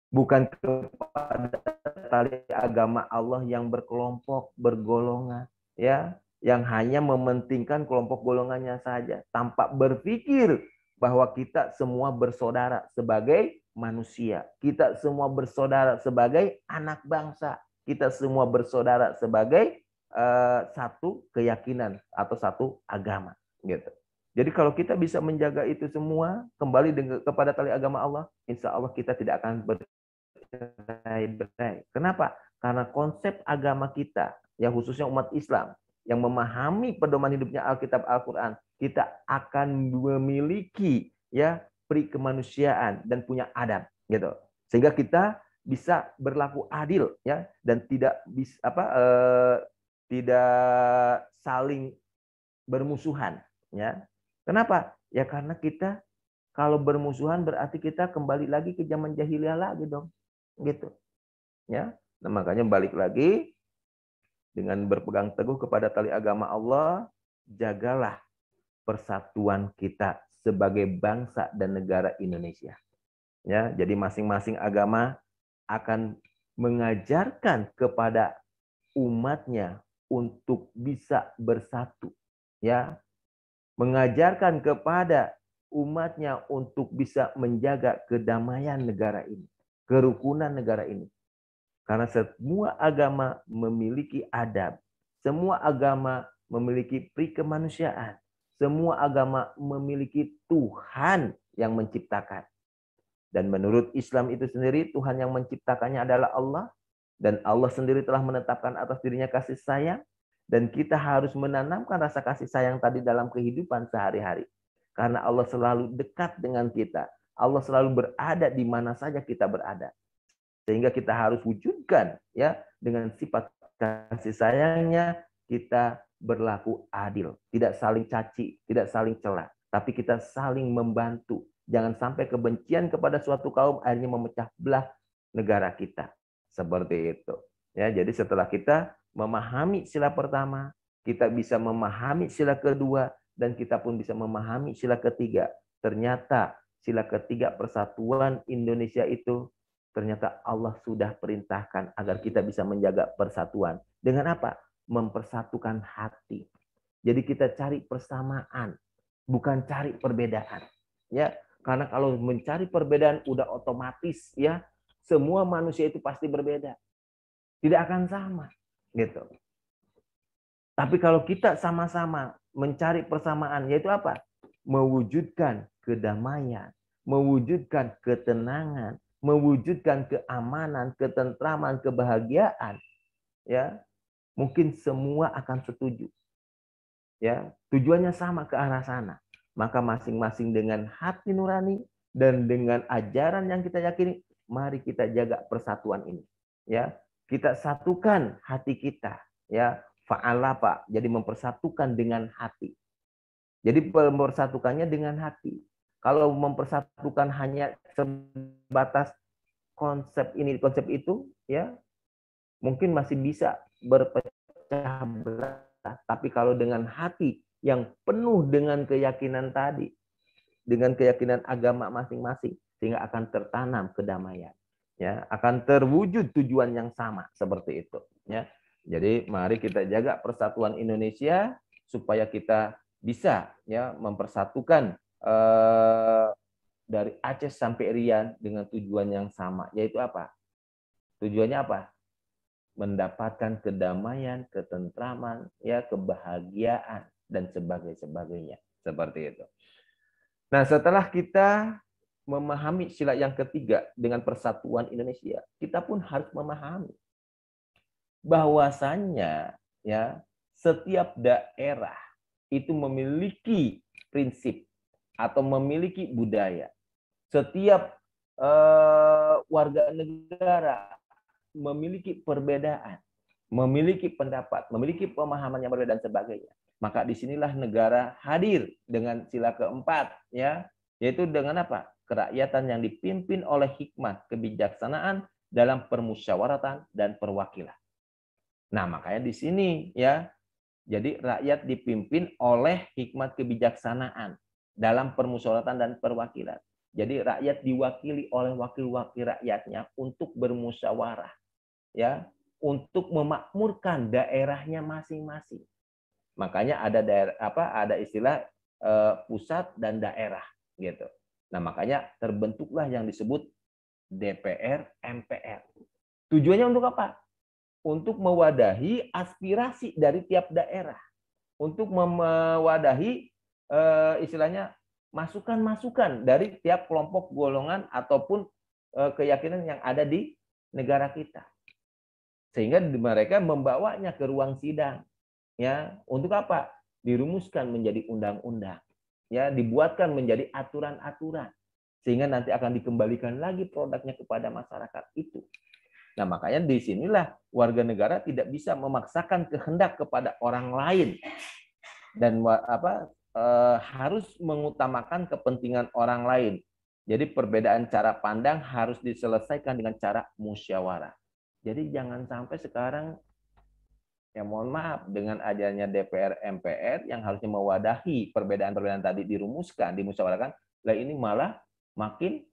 B: Bukan kepada tali agama Allah yang berkelompok, bergolongan, ya, yang hanya mementingkan kelompok golongannya saja tanpa berpikir bahwa kita semua bersaudara sebagai manusia. Kita semua bersaudara sebagai anak bangsa. Kita semua bersaudara sebagai satu keyakinan atau satu agama, gitu. Jadi kalau kita bisa menjaga itu semua kembali kepada tali agama Allah, insya Allah kita tidak akan bercerai-berai. Kenapa? Karena konsep agama kita, ya khususnya umat Islam yang memahami pedoman hidupnya Alkitab Al-Quran, kita akan memiliki ya pri kemanusiaan dan punya adab, gitu. Sehingga kita bisa berlaku adil, ya, dan tidak bisa tidak saling bermusuhan, ya. Kenapa? Ya karena kita kalau bermusuhan berarti kita kembali lagi ke zaman jahiliyah lagi dong, gitu. Ya. Nah, makanya balik lagi dengan berpegang teguh kepada tali agama Allah, jagalah persatuan kita sebagai bangsa dan negara Indonesia. Ya, jadi masing-masing agama akan mengajarkan kepada umatnya untuk bisa bersatu, ya, mengajarkan kepada umatnya untuk bisa menjaga kedamaian negara ini, kerukunan negara ini. Karena semua agama memiliki adab, semua agama memiliki pri kemanusiaan, semua agama memiliki Tuhan yang menciptakan. Dan menurut Islam itu sendiri, Tuhan yang menciptakannya adalah Allah. Dan Allah sendiri telah menetapkan atas dirinya kasih sayang. Dan kita harus menanamkan rasa kasih sayang tadi dalam kehidupan sehari-hari. Karena Allah selalu dekat dengan kita. Allah selalu berada di mana saja kita berada. Sehingga kita harus wujudkan ya dengan sifat kasih sayangnya, kita berlaku adil. Tidak saling caci, tidak saling cela. Tapi kita saling membantu. Jangan sampai kebencian kepada suatu kaum akhirnya memecah belah negara kita. Seperti itu. Ya, jadi setelah kita memahami sila pertama, kita bisa memahami sila kedua, dan kita pun bisa memahami sila ketiga. ternyata sila ketiga persatuan Indonesia itu ternyata Allah sudah perintahkan agar kita bisa menjaga persatuan. Dengan apa? Mempersatukan hati. Jadi kita cari persamaan, bukan cari perbedaan. Ya, karena kalau mencari perbedaan udah otomatis ya, semua manusia itu pasti berbeda. Tidak akan sama, gitu. Tapi kalau kita sama-sama mencari persamaan, yaitu apa? Mewujudkan kedamaian, mewujudkan ketenangan, mewujudkan keamanan, ketentraman, kebahagiaan, ya, mungkin semua akan setuju. Ya, tujuannya sama ke arah sana. Maka masing-masing dengan hati nurani dan dengan ajaran yang kita yakini, mari kita jaga persatuan ini. Ya, kita satukan hati kita. Ya, fa'ala Pak. Jadi mempersatukan dengan hati. Jadi mempersatukannya dengan hati. Kalau mempersatukan hanya sebatas konsep ini, konsep itu, ya mungkin masih bisa berpecah belah. Tapi kalau dengan hati yang penuh dengan keyakinan tadi, dengan keyakinan agama masing-masing, sehingga akan tertanam kedamaian, ya, akan terwujud tujuan yang sama seperti itu, ya. Jadi mari kita jaga persatuan Indonesia supaya kita bisa ya mempersatukan dari Aceh sampai Riau dengan tujuan yang sama, yaitu apa? Tujuannya apa? Mendapatkan kedamaian, ketentraman, ya, kebahagiaan dan sebagainya. Seperti itu. Nah, setelah kita memahami sila yang ketiga dengan persatuan Indonesia, kita pun harus memahami bahwasannya ya setiap daerah itu memiliki prinsip atau memiliki budaya. Setiap warga negara memiliki perbedaan, memiliki pendapat, memiliki pemahaman yang berbeda dan sebagainya. Maka disinilah negara hadir dengan sila keempat, ya, yaitu dengan apa? Kerakyatan yang dipimpin oleh hikmah kebijaksanaan dalam permusyawaratan dan perwakilan. Nah, makanya di sini ya, jadi rakyat dipimpin oleh hikmat kebijaksanaan dalam permusyawaratan dan perwakilan. Jadi rakyat diwakili oleh wakil-wakil rakyatnya untuk bermusyawarah, ya, untuk memakmurkan daerahnya masing-masing. Makanya ada ada istilah pusat dan daerah gitu. Nah, makanya terbentuklah yang disebut DPR MPR. Tujuannya untuk apa? Untuk mewadahi aspirasi dari tiap daerah. Untuk mewadahi istilahnya masukan-masukan dari tiap kelompok golongan ataupun keyakinan yang ada di negara kita. Sehingga mereka membawanya ke ruang sidang, ya, untuk apa? Dirumuskan menjadi undang-undang, ya, dibuatkan menjadi aturan-aturan, sehingga nanti akan dikembalikan lagi produknya kepada masyarakat itu. Nah, makanya di sinilah warga negara tidak bisa memaksakan kehendak kepada orang lain dan harus mengutamakan kepentingan orang lain. Jadi perbedaan cara pandang harus diselesaikan dengan cara musyawarah. Jadi jangan sampai sekarang, ya mohon maaf, dengan adanya DPR MPR yang harusnya mewadahi perbedaan-perbedaan tadi dirumuskan, dimusyawarahkan, lah ini malah makin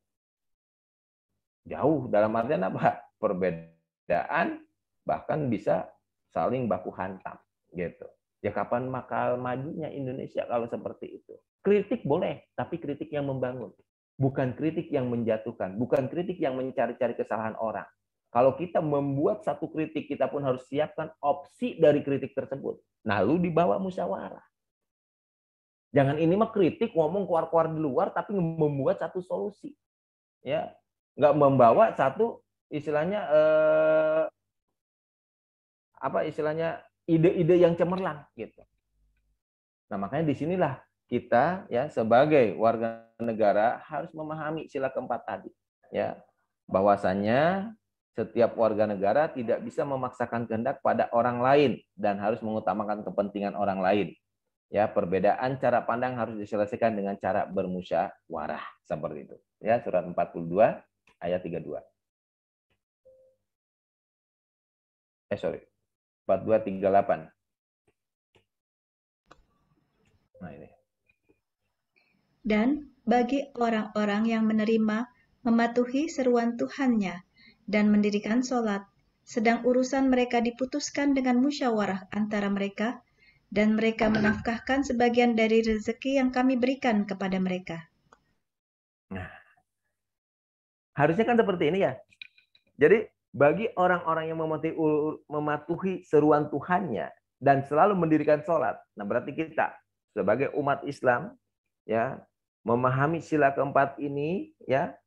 B: jauh. Dalam artian apa? Perbedaan bahkan bisa saling baku hantam gitu. Ya kapan bakal majunya Indonesia kalau seperti itu? Kritik boleh, tapi kritik yang membangun. Bukan kritik yang menjatuhkan, bukan kritik yang mencari-cari kesalahan orang. Kalau kita membuat satu kritik, kita pun harus siapkan opsi dari kritik tersebut. Lalu dibawa musyawarah. Jangan ini mah kritik ngomong keluar-keluar di luar, tapi membuat satu solusi. Ya, nggak membawa satu istilahnya ide-ide yang cemerlang gitu. Nah, makanya disinilah kita ya sebagai warga negara harus memahami sila keempat tadi, ya, bahwasannya setiap warga negara tidak bisa memaksakan kehendak pada orang lain dan harus mengutamakan kepentingan orang lain. Ya, perbedaan cara pandang harus diselesaikan dengan cara bermusyawarah seperti itu. Ya, surat 42 ayat 32. 4238. Nah, ini.
A: Dan bagi orang-orang yang menerima, mematuhi seruan Tuhannya, dan mendirikan sholat, sedang urusan mereka diputuskan dengan musyawarah antara mereka, dan mereka menafkahkan sebagian dari rezeki yang kami berikan kepada mereka.
B: Nah, harusnya kan seperti ini ya. Jadi bagi orang-orang yang mematuhi seruan Tuhannya dan selalu mendirikan sholat, nah berarti kita sebagai umat Islam ya memahami sila keempat ini ya,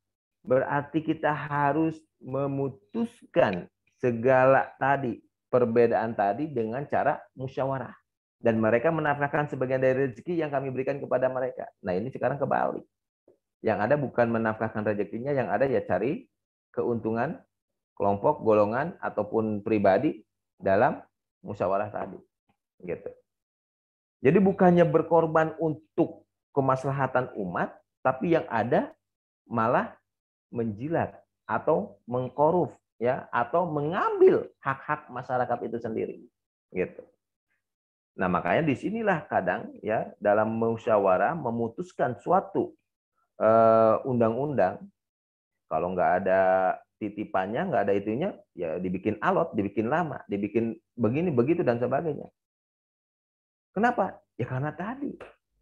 B: berarti kita harus memutuskan segala tadi perbedaan tadi dengan cara musyawarah. Dan mereka menafkahkan sebagian dari rezeki yang kami berikan kepada mereka. Nah ini sekarang kebalik. Yang ada bukan menafkahkan rezekinya, yang ada ya cari keuntungan kelompok, golongan, ataupun pribadi dalam musyawarah tadi. Gitu. Jadi bukannya berkorban untuk kemaslahatan umat, tapi yang ada malah menjilat atau mengkorup ya, atau mengambil hak-hak masyarakat itu sendiri. Gitu. Nah, makanya disinilah kadang ya dalam musyawarah memutuskan suatu undang-undang, kalau nggak ada titipannya, nggak ada itunya, ya dibikin alot, dibikin lama, dibikin begini, begitu, dan sebagainya. Kenapa? Ya karena tadi,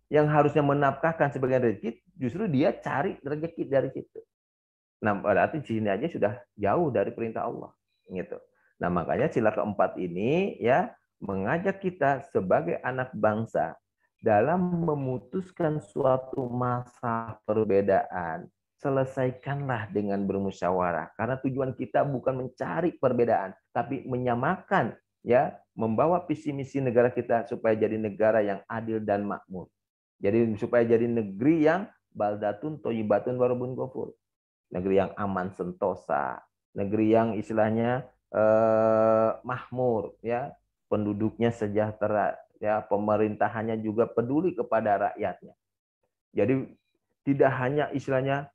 B: yang harusnya menafkahkan sebagian rezeki, justru dia cari rezeki dari situ. Nah, berarti di sini aja sudah jauh dari perintah Allah. Gitu. Nah, makanya sila keempat ini ya mengajak kita sebagai anak bangsa dalam memutuskan suatu masalah perbedaan, selesaikanlah dengan bermusyawarah. Karena tujuan kita bukan mencari perbedaan, tapi menyamakan, ya, membawa visi misi negara kita supaya jadi negara yang adil dan makmur. Jadi supaya jadi negeri yang baldatun thayyibatun wa rabbun ghafur. Negeri yang aman sentosa, negeri yang istilahnya makmur, ya, penduduknya sejahtera, ya, pemerintahannya juga peduli kepada rakyatnya. Jadi tidak hanya istilahnya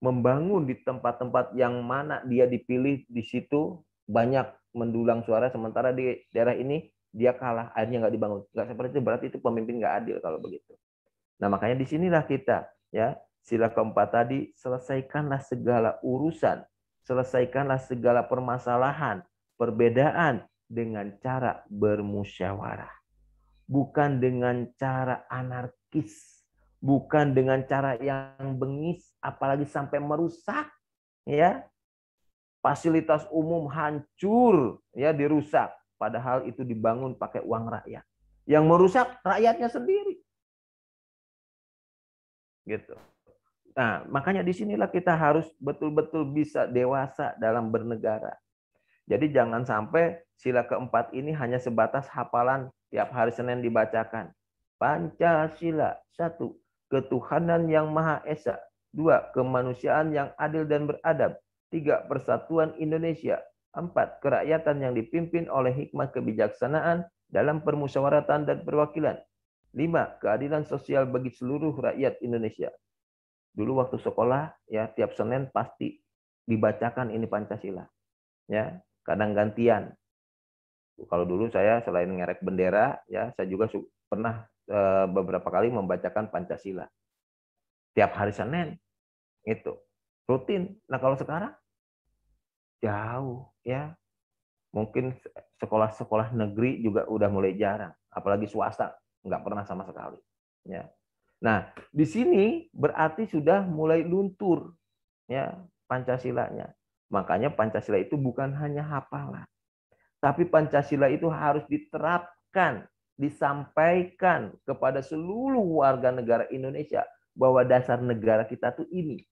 B: membangun di tempat-tempat yang mana dia dipilih, di situ banyak mendulang suara, sementara di daerah ini dia kalah, akhirnya nggak dibangun. Nggak seperti itu, berarti itu pemimpin nggak adil kalau begitu. Nah makanya disinilah kita, ya, sila keempat tadi, selesaikanlah segala urusan, selesaikanlah segala permasalahan, perbedaan dengan cara bermusyawarah. Bukan dengan cara anarkis, bukan dengan cara yang bengis, apalagi sampai merusak, ya, fasilitas umum hancur, ya, dirusak, padahal itu dibangun pakai uang rakyat. Yang merusak rakyatnya sendiri. Gitu. Nah, makanya disinilah kita harus betul-betul bisa dewasa dalam bernegara. Jadi jangan sampai sila keempat ini hanya sebatas hafalan tiap hari Senin dibacakan. Pancasila, 1. Ketuhanan yang Maha Esa. 2. Kemanusiaan yang adil dan beradab. 3. Persatuan Indonesia. 4. Kerakyatan yang dipimpin oleh hikmah kebijaksanaan dalam permusyawaratan dan perwakilan. 5. Keadilan sosial bagi seluruh rakyat Indonesia. Dulu waktu sekolah, ya, tiap Senin pasti dibacakan ini Pancasila. Ya, kadang gantian. Kalau dulu saya selain ngerek bendera, ya, saya juga pernah beberapa kali membacakan Pancasila. Tiap hari Senin itu rutin. Nah, kalau sekarang jauh, ya. Mungkin sekolah-sekolah negeri juga udah mulai jarang, apalagi swasta nggak pernah sama sekali. Ya. Nah, di sini berarti sudah mulai luntur, ya, Pancasilanya. Makanya Pancasila itu bukan hanya hafalan, tapi Pancasila itu harus diterapkan, disampaikan kepada seluruh warga negara Indonesia bahwa dasar negara kita tuh ini.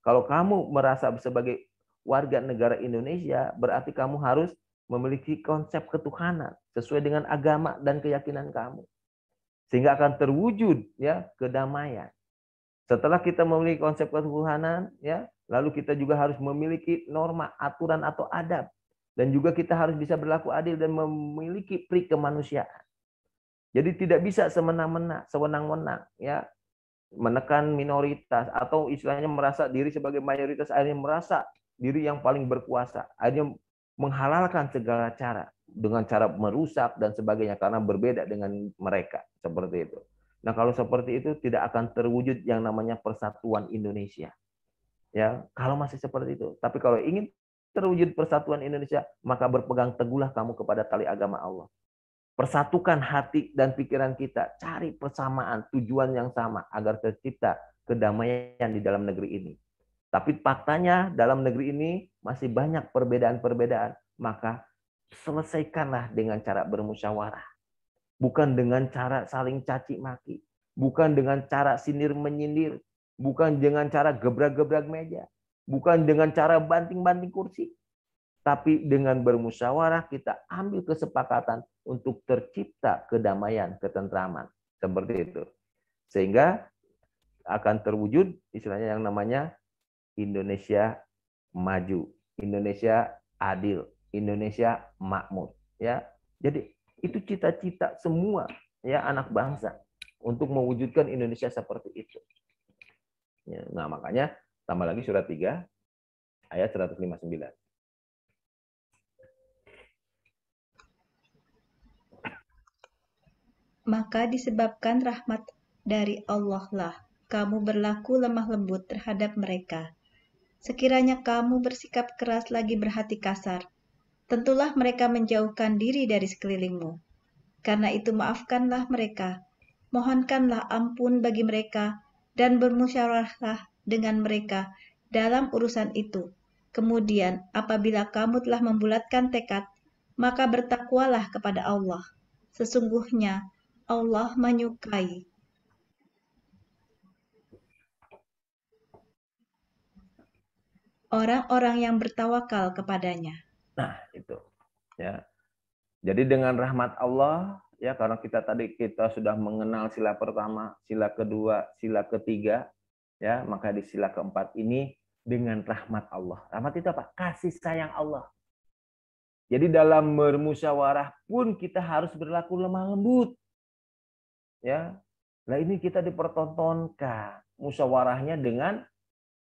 B: Kalau kamu merasa sebagai warga negara Indonesia, berarti kamu harus memiliki konsep ketuhanan sesuai dengan agama dan keyakinan kamu. Sehingga akan terwujud, ya, kedamaian. Setelah kita memiliki konsep ketuhanan, ya, lalu kita juga harus memiliki norma, aturan atau adab, dan juga kita harus bisa berlaku adil dan memiliki pri kemanusiaan. Jadi tidak bisa semena-mena, sewenang-wenang, ya, menekan minoritas atau istilahnya merasa diri sebagai mayoritas, akhirnya merasa diri yang paling berkuasa, akhirnya menghalalkan segala cara dengan cara merusak dan sebagainya karena berbeda dengan mereka, seperti itu. Nah, kalau seperti itu tidak akan terwujud yang namanya persatuan Indonesia. Ya, kalau masih seperti itu. Tapi kalau ingin terwujud persatuan Indonesia, maka berpegang teguhlah kamu kepada tali agama Allah. Persatukan hati dan pikiran kita, cari persamaan, tujuan yang sama agar tercipta kedamaian di dalam negeri ini. Tapi faktanya dalam negeri ini masih banyak perbedaan-perbedaan, maka selesaikanlah dengan cara bermusyawarah. Bukan dengan cara saling caci maki, bukan dengan cara sindir menyindir, bukan dengan cara gebrak-gebrak meja, bukan dengan cara banting-banting kursi, tapi dengan bermusyawarah kita ambil kesepakatan untuk tercipta kedamaian, ketentraman, seperti itu. Sehingga akan terwujud istilahnya yang namanya Indonesia maju, Indonesia adil, Indonesia makmur, ya. Jadi itu cita-cita semua ya anak bangsa untuk mewujudkan Indonesia seperti itu. Ya, nah, makanya tambah lagi surat 3 ayat 159.
A: Maka disebabkan rahmat dari Allah lah kamu berlaku lemah lembut terhadap mereka. Sekiranya kamu bersikap keras lagi berhati kasar, tentulah mereka menjauhkan diri dari sekelilingmu. Karena itu maafkanlah mereka, mohonkanlah ampun bagi mereka, dan bermusyawarahlah dengan mereka dalam urusan itu. Kemudian apabila kamu telah membulatkan tekad, maka bertakwalah kepada Allah. Sesungguhnya Allah menyukai orang-orang yang bertawakal kepadanya.
B: Nah, itu ya. Jadi dengan rahmat Allah ya, karena kita sudah mengenal sila pertama, sila kedua, sila ketiga ya, maka di sila keempat ini dengan rahmat Allah. Rahmat itu apa? Kasih sayang Allah. Jadi dalam bermusyawarah pun kita harus berlaku lemah lembut. Ya. Nah, ini kita dipertontonkan musyawarahnya dengan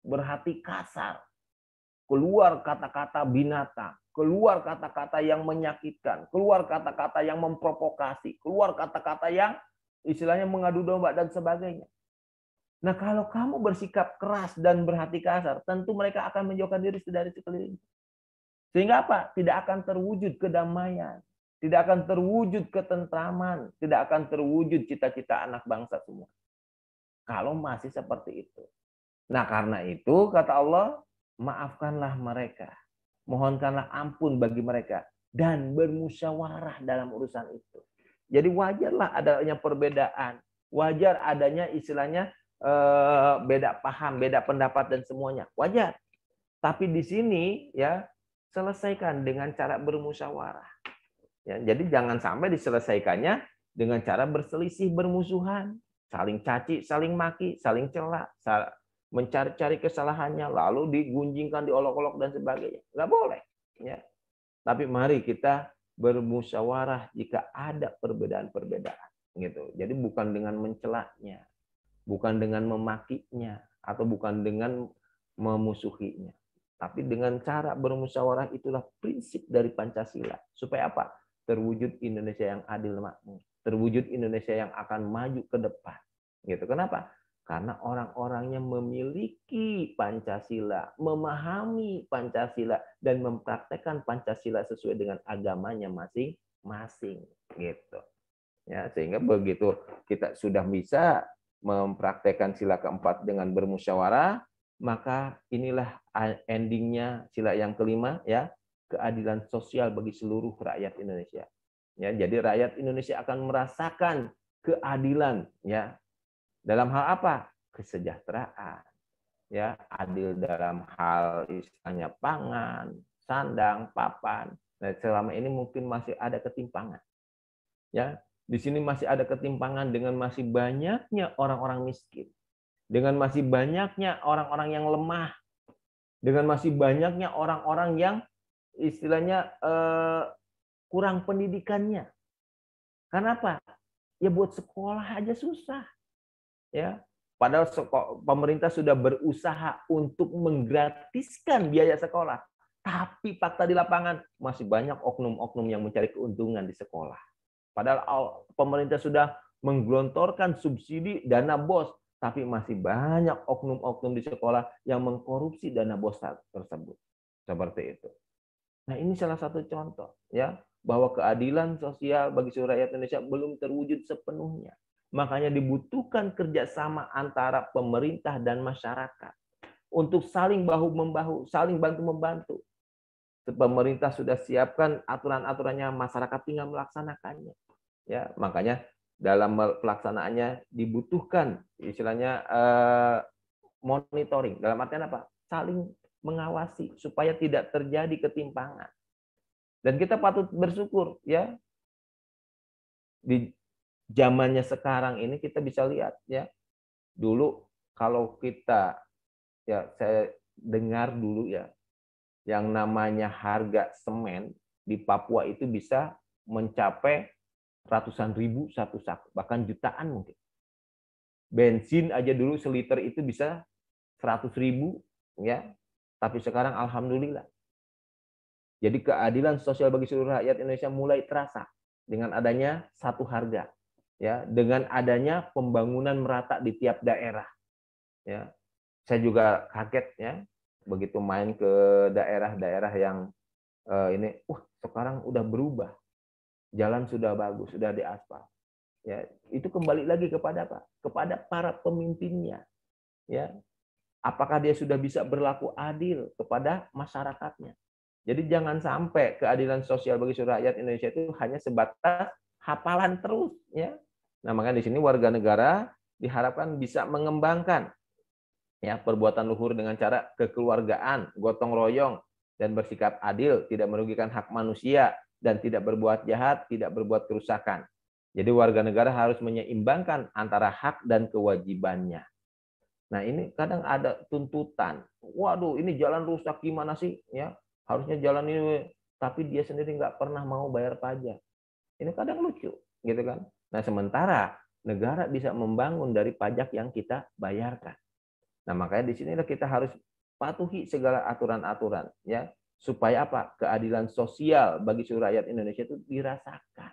B: berhati kasar. Keluar kata-kata binatang, keluar kata-kata yang menyakitkan, keluar kata-kata yang memprovokasi, keluar kata-kata yang istilahnya mengadu domba dan sebagainya. Nah, kalau kamu bersikap keras dan berhati kasar, tentu mereka akan menjauhkan diri dari sekeliling. Sehingga apa? Tidak akan terwujud kedamaian, tidak akan terwujud ketentraman, tidak akan terwujud cita-cita anak bangsa semua. Kalau masih seperti itu. Nah, karena itu kata Allah, maafkanlah mereka, mohonkanlah ampun bagi mereka, dan bermusyawarah dalam urusan itu. Jadi wajarlah adanya perbedaan, wajar adanya istilahnya beda paham, beda pendapat dan semuanya, wajar. Tapi di sini ya selesaikan dengan cara bermusyawarah. Ya, jadi jangan sampai diselesaikannya dengan cara berselisih, bermusuhan, saling caci, saling maki, saling cela, mencari-cari kesalahannya, lalu digunjingkan, diolok-olok dan sebagainya. Nggak boleh. Ya. Tapi mari kita bermusyawarah jika ada perbedaan-perbedaan. Gitu. Jadi bukan dengan mencelaknya, bukan dengan memakinya, atau bukan dengan memusuhinya. Tapi dengan cara bermusyawarah itulah prinsip dari Pancasila. Supaya apa? Terwujud Indonesia yang adil makmur. Terwujud Indonesia yang akan maju ke depan. Gitu. Kenapa? Karena orang-orangnya memiliki Pancasila, memahami Pancasila, dan mempraktekkan Pancasila sesuai dengan agamanya masing-masing. Gitu. Ya, sehingga begitu kita sudah bisa mempraktekkan sila keempat dengan bermusyawarah, maka inilah endingnya sila yang kelima, ya, keadilan sosial bagi seluruh rakyat Indonesia. Ya, jadi rakyat Indonesia akan merasakan keadilan, ya. Dalam hal apa? Kesejahteraan. Ya, adil dalam hal istilahnya pangan, sandang, papan. Nah, selama ini mungkin masih ada ketimpangan. Ya, di sini masih ada ketimpangan dengan masih banyaknya orang-orang miskin, dengan masih banyaknya orang-orang yang lemah, dengan masih banyaknya orang-orang yang istilahnya kurang pendidikannya. Karena apa? Ya buat sekolah aja susah. Ya, padahal pemerintah sudah berusaha untuk menggratiskan biaya sekolah, tapi fakta di lapangan masih banyak oknum-oknum yang mencari keuntungan di sekolah. Padahal pemerintah sudah menggelontorkan subsidi dana BOS, tapi masih banyak oknum-oknum di sekolah yang mengkorupsi dana BOS tersebut. Seperti itu. Nah, ini salah satu contoh ya, bahwa keadilan sosial bagi seluruh rakyat Indonesia belum terwujud sepenuhnya. Makanya dibutuhkan kerjasama antara pemerintah dan masyarakat untuk saling bahu-membahu, saling bantu-membantu. Pemerintah sudah siapkan aturan-aturannya, masyarakat tinggal melaksanakannya. Ya, makanya dalam pelaksanaannya dibutuhkan istilahnya monitoring. Dalam artian apa? Saling mengawasi supaya tidak terjadi ketimpangan. Dan kita patut bersyukur ya, di zamannya sekarang ini kita bisa lihat ya. Dulu kalau kita ya, saya dengar dulu ya, yang namanya harga semen di Papua itu bisa mencapai ratusan ribu satu sak, bahkan jutaan mungkin. Bensin aja dulu seliter itu bisa 100.000 ya. Tapi sekarang alhamdulillah. Jadi keadilan sosial bagi seluruh rakyat Indonesia mulai terasa dengan adanya satu harga. Ya, dengan adanya pembangunan merata di tiap daerah. Ya. Saya juga kaget ya, begitu main ke daerah-daerah yang ini, sekarang udah berubah, jalan sudah bagus, sudah diaspal. Ya, itu kembali lagi kepada apa? Kepada para pemimpinnya. Ya, apakah dia sudah bisa berlaku adil kepada masyarakatnya? Jadi jangan sampai keadilan sosial bagi seluruh rakyat Indonesia itu hanya sebatas hafalan terus. Ya, nah makanya di sini warga negara diharapkan bisa mengembangkan ya perbuatan luhur dengan cara kekeluargaan, gotong royong, dan bersikap adil, tidak merugikan hak manusia, dan tidak berbuat jahat, tidak berbuat kerusakan. Jadi warga negara harus menyeimbangkan antara hak dan kewajibannya. Nah ini kadang ada tuntutan, waduh ini jalan rusak gimana sih? Ya harusnya jalan ini, tapi dia sendiri nggak pernah mau bayar pajak. Ini kadang lucu, gitu kan? Nah sementara negara bisa membangun dari pajak yang kita bayarkan. Nah, makanya di sinilah kita harus patuhi segala aturan-aturan ya, supaya apa? Keadilan sosial bagi seluruh rakyat Indonesia itu dirasakan.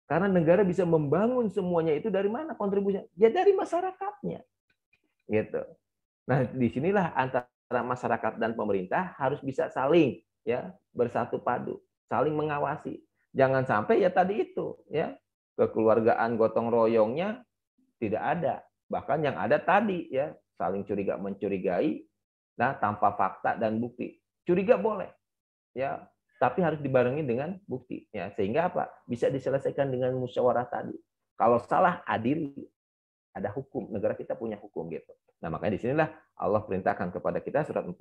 B: Karena negara bisa membangun semuanya itu dari mana kontribusinya? Ya dari masyarakatnya. Gitu. Nah, disinilah antara masyarakat dan pemerintah harus bisa saling ya bersatu padu, saling mengawasi. Jangan sampai ya tadi itu ya, kekeluargaan gotong royongnya tidak ada. Bahkan yang ada tadi ya, saling curiga mencurigai, nah tanpa fakta dan bukti. Curiga boleh, ya, tapi harus dibarengi dengan bukti, ya, sehingga apa? Bisa diselesaikan dengan musyawarah tadi. Kalau salah adil, ada hukum. Negara kita punya hukum gitu. Nah makanya disinilah Allah perintahkan kepada kita surat 4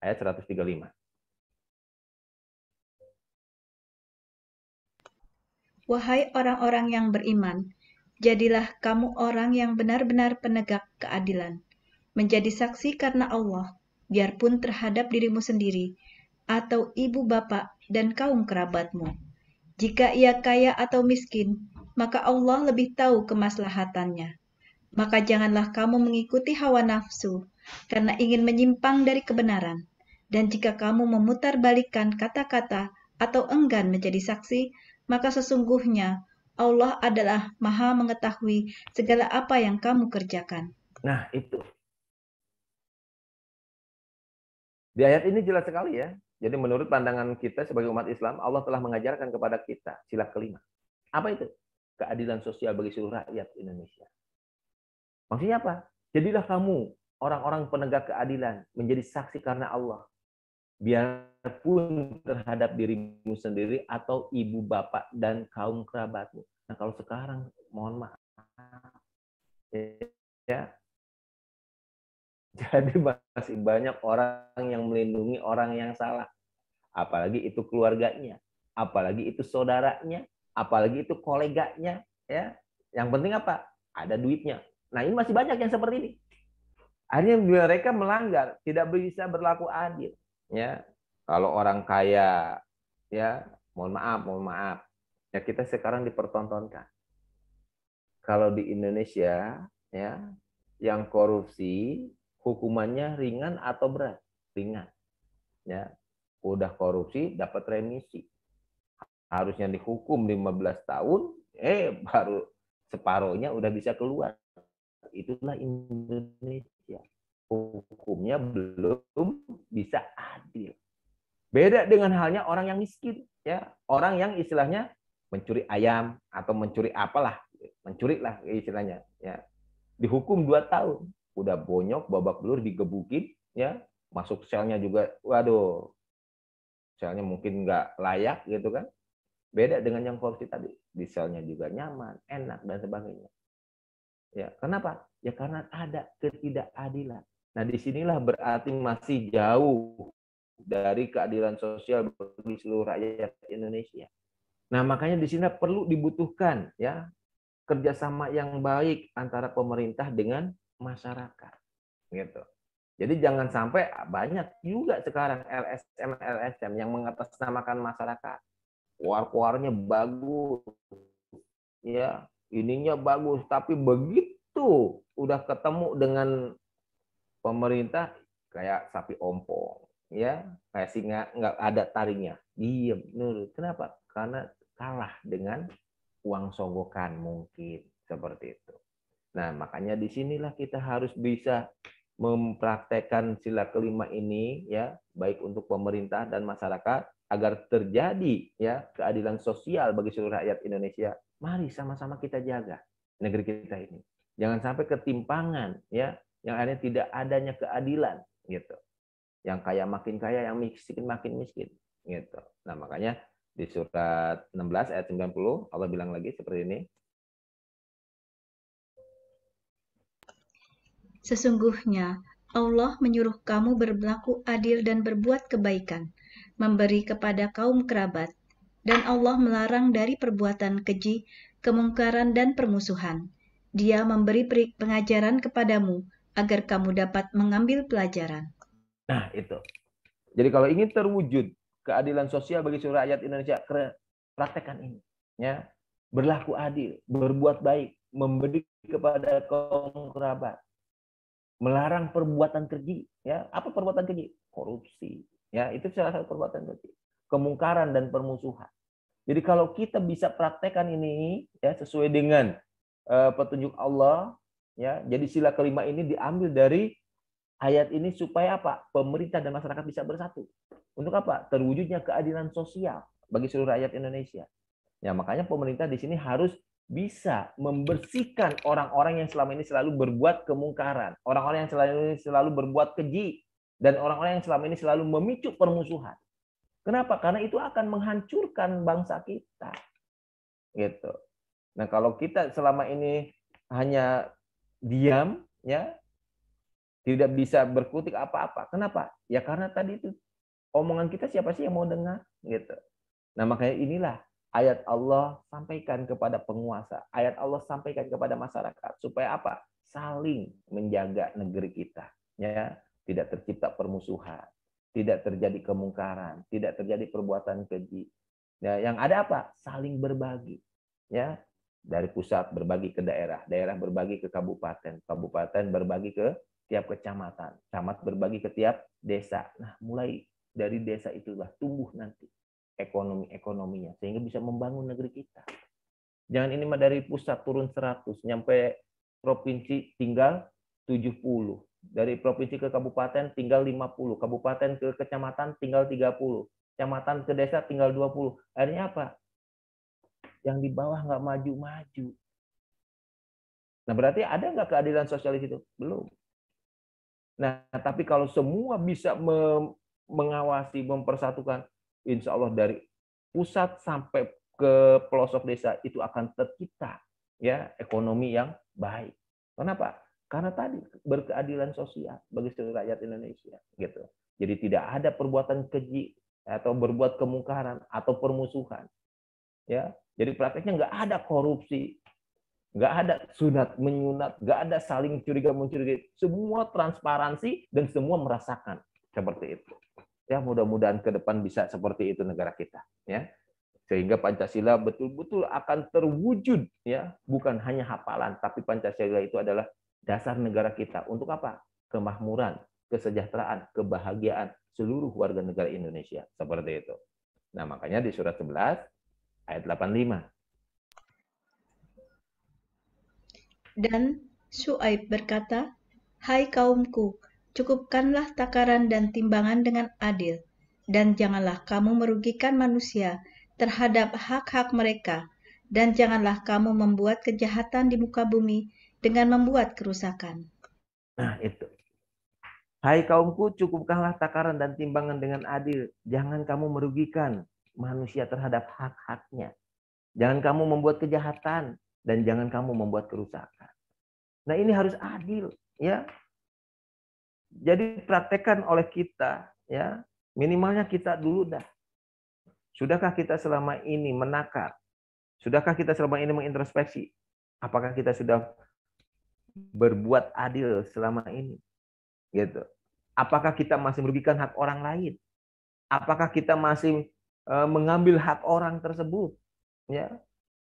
B: ayat 135.
A: Wahai orang-orang yang beriman, jadilah kamu orang yang benar-benar penegak keadilan, menjadi saksi karena Allah, biarpun terhadap dirimu sendiri, atau ibu bapak dan kaum kerabatmu. Jika ia kaya atau miskin, maka Allah lebih tahu kemaslahatannya. Maka janganlah kamu mengikuti hawa nafsu, karena ingin menyimpang dari kebenaran. Dan jika kamu memutarbalikkan kata-kata atau enggan menjadi saksi, maka sesungguhnya Allah adalah Maha mengetahui segala apa yang kamu kerjakan.
B: Nah itu. Di ayat ini jelas sekali ya. Jadi menurut pandangan kita sebagai umat Islam, Allah telah mengajarkan kepada kita sila kelima. Apa itu? Keadilan sosial bagi seluruh rakyat Indonesia. Maksudnya apa? Jadilah kamu orang-orang penegak keadilan, menjadi saksi karena Allah. Biarpun terhadap dirimu sendiri atau ibu bapak dan kaum kerabatmu. Nah kalau sekarang, mohon maaf. Ya, jadi masih banyak orang yang melindungi orang yang salah. Apalagi itu keluarganya, apalagi itu saudaranya, apalagi itu koleganya, ya. Yang penting apa? Ada duitnya. Nah, ini masih banyak yang seperti ini. Akhirnya mereka melanggar, tidak bisa berlaku adil, ya. Kalau orang kaya, ya, mohon maaf. Ya kita sekarang dipertontonkan. Kalau di Indonesia, ya, yang korupsi hukumannya ringan atau berat? Ringan. Ya. Udah korupsi dapat remisi. Harusnya dihukum 15 tahun, baru separohnya udah bisa keluar. Itulah Indonesia. Hukumnya belum bisa adil. Beda dengan halnya orang yang miskin, ya. Orang yang istilahnya mencuri ayam atau mencuri apalah, mencuri lah istilahnya, ya. Dihukum 2 tahun. Udah bonyok, babak belur, digebukin, ya. Masuk selnya juga, waduh, selnya mungkin nggak layak gitu kan. Beda dengan yang korupsi tadi, di selnya juga nyaman, enak dan sebagainya. Ya, kenapa? Ya karena ada ketidakadilan. Nah, disinilah berarti masih jauh dari keadilan sosial bagi seluruh rakyat Indonesia. Nah, makanya di sini perlu dibutuhkan ya kerjasama yang baik antara pemerintah dengan masyarakat, gitu. Jadi jangan sampai banyak juga sekarang LSM yang mengatasnamakan masyarakat. Keluar-keluarnya bagus, ya ininya bagus, tapi begitu udah ketemu dengan pemerintah kayak sapi ompong, ya kayak singa nggak ada taringnya, diem nurut. Kenapa? Karena kalah dengan uang sogokan mungkin seperti itu. Nah makanya disinilah kita harus bisa mempraktekkan sila kelima ini, ya baik untuk pemerintah dan masyarakat agar terjadi ya keadilan sosial bagi seluruh rakyat Indonesia. Mari sama-sama kita jaga negeri kita ini. Jangan sampai ketimpangan ya, yang akhirnya tidak adanya keadilan gitu. Yang kaya makin kaya, yang miskin makin miskin gitu. Nah, makanya di surat 16 ayat 90 Allah bilang lagi seperti ini.
A: Sesungguhnya Allah menyuruh kamu berlaku adil dan berbuat kebaikan, memberi kepada kaum kerabat, dan Allah melarang dari perbuatan keji, kemungkaran, dan permusuhan. Dia memberi pengajaran kepadamu agar kamu dapat mengambil pelajaran.
B: Nah, itu. Jadi kalau ingin terwujud keadilan sosial bagi seluruh rakyat Indonesia, praktekkan ini. Ya, berlaku adil, berbuat baik, memberi kepada kaum kerabat, melarang perbuatan keji. Ya, apa perbuatan keji? Korupsi. Ya, itu salah satu perbuatan keji. Kemungkaran dan permusuhan. Jadi kalau kita bisa praktekkan ini ya sesuai dengan petunjuk Allah, ya. Jadi sila kelima ini diambil dari ayat ini supaya apa? Pemerintah dan masyarakat bisa bersatu. Untuk apa? Terwujudnya keadilan sosial bagi seluruh rakyat Indonesia. Ya, makanya pemerintah di sini harus bisa membersihkan orang-orang yang selama ini selalu berbuat kemungkaran, orang-orang yang selalu berbuat keji, dan orang-orang yang selama ini selalu memicu permusuhan. Kenapa? Karena itu akan menghancurkan bangsa kita. Gitu. Nah, kalau kita selama ini hanya diam, ya, tidak bisa berkutik apa-apa. Kenapa? Ya karena tadi itu omongan kita siapa sih yang mau dengar, gitu. Nah, makanya inilah ayat Allah sampaikan kepada penguasa, ayat Allah sampaikan kepada masyarakat supaya apa? Saling menjaga negeri kita, ya, tidak tercipta permusuhan, tidak terjadi kemungkaran, tidak terjadi perbuatan keji. Ya, yang ada apa? Saling berbagi, ya. Dari pusat berbagi ke daerah, daerah berbagi ke kabupaten, kabupaten berbagi ke tiap kecamatan, camat berbagi ke tiap desa. Nah, mulai dari desa itulah tumbuh nanti ekonominya sehingga bisa membangun negeri kita. Jangan ini mah dari pusat turun 100, nyampe provinsi tinggal 70. Dari provinsi ke kabupaten tinggal 50, kabupaten ke kecamatan tinggal 30, kecamatan ke desa tinggal 20. Akhirnya apa? Yang di bawah nggak maju-maju. Nah, berarti ada nggak keadilan sosial di situ? Belum. Nah, tapi kalau semua bisa mengawasi, mempersatukan, insya Allah dari pusat sampai ke pelosok desa itu akan tercipta ya ekonomi yang baik. Kenapa? Karena tadi berkeadilan sosial bagi seluruh rakyat Indonesia, gitu. Jadi tidak ada perbuatan keji atau berbuat kemungkaran atau permusuhan, ya. Jadi prakteknya nggak ada korupsi, nggak ada sunat menyunat, nggak ada saling curiga mencurigai, semua transparansi dan semua merasakan seperti itu. Ya, mudah-mudahan ke depan bisa seperti itu negara kita, ya. Sehingga Pancasila betul-betul akan terwujud, ya, bukan hanya hafalan, tapi Pancasila itu adalah dasar negara kita. Untuk apa? Kemakmuran, kesejahteraan, kebahagiaan seluruh warga negara Indonesia, seperti itu. Nah, makanya di surat 11 ayat 85.
A: Dan Syuaib berkata, "Hai kaumku, cukupkanlah takaran dan timbangan dengan adil, dan janganlah kamu merugikan manusia terhadap hak-hak mereka, dan janganlah kamu membuat kejahatan di muka bumi dengan membuat kerusakan."
B: Nah, itu. Hai kaumku, cukupkanlah takaran dan timbangan dengan adil. Jangan kamu merugikan manusia terhadap hak-haknya. Jangan kamu membuat kejahatan dan jangan kamu membuat kerusakan. Nah, ini harus adil, ya. Jadi praktekkan oleh kita, ya. Minimalnya kita dulu dah. Sudahkah kita selama ini menakar? Sudahkah kita selama ini mengintrospeksi? Apakah kita sudah berbuat adil selama ini? Gitu. Apakah kita masih merugikan hak orang lain? Apakah kita masih mengambil hak orang tersebut? Ya.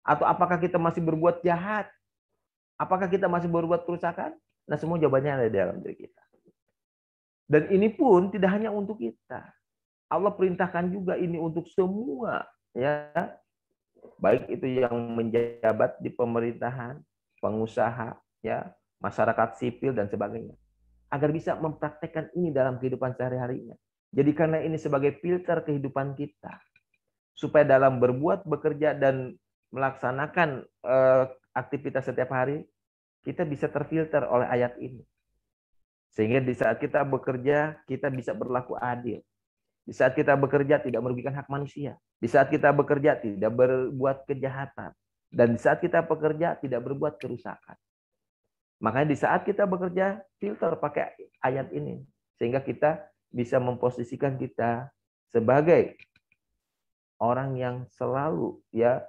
B: Atau apakah kita masih berbuat jahat? Apakah kita masih berbuat kerusakan? Nah, semua jawabannya ada di dalam diri kita. Dan ini pun tidak hanya untuk kita. Allah perintahkan juga ini untuk semua, ya. Baik itu yang menjabat di pemerintahan, pengusaha, ya, masyarakat sipil dan sebagainya. Agar bisa mempraktekkan ini dalam kehidupan sehari-harinya. Jadi karena ini sebagai filter kehidupan kita. Supaya dalam berbuat, bekerja, dan melaksanakan aktivitas setiap hari, kita bisa terfilter oleh ayat ini. Sehingga di saat kita bekerja, kita bisa berlaku adil. Di saat kita bekerja, tidak merugikan hak manusia. Di saat kita bekerja, tidak berbuat kejahatan. Dan di saat kita bekerja, tidak berbuat kerusakan. Makanya di saat kita bekerja, filter pakai ayat ini. Sehingga kita bisa memposisikan kita sebagai orang yang selalu ya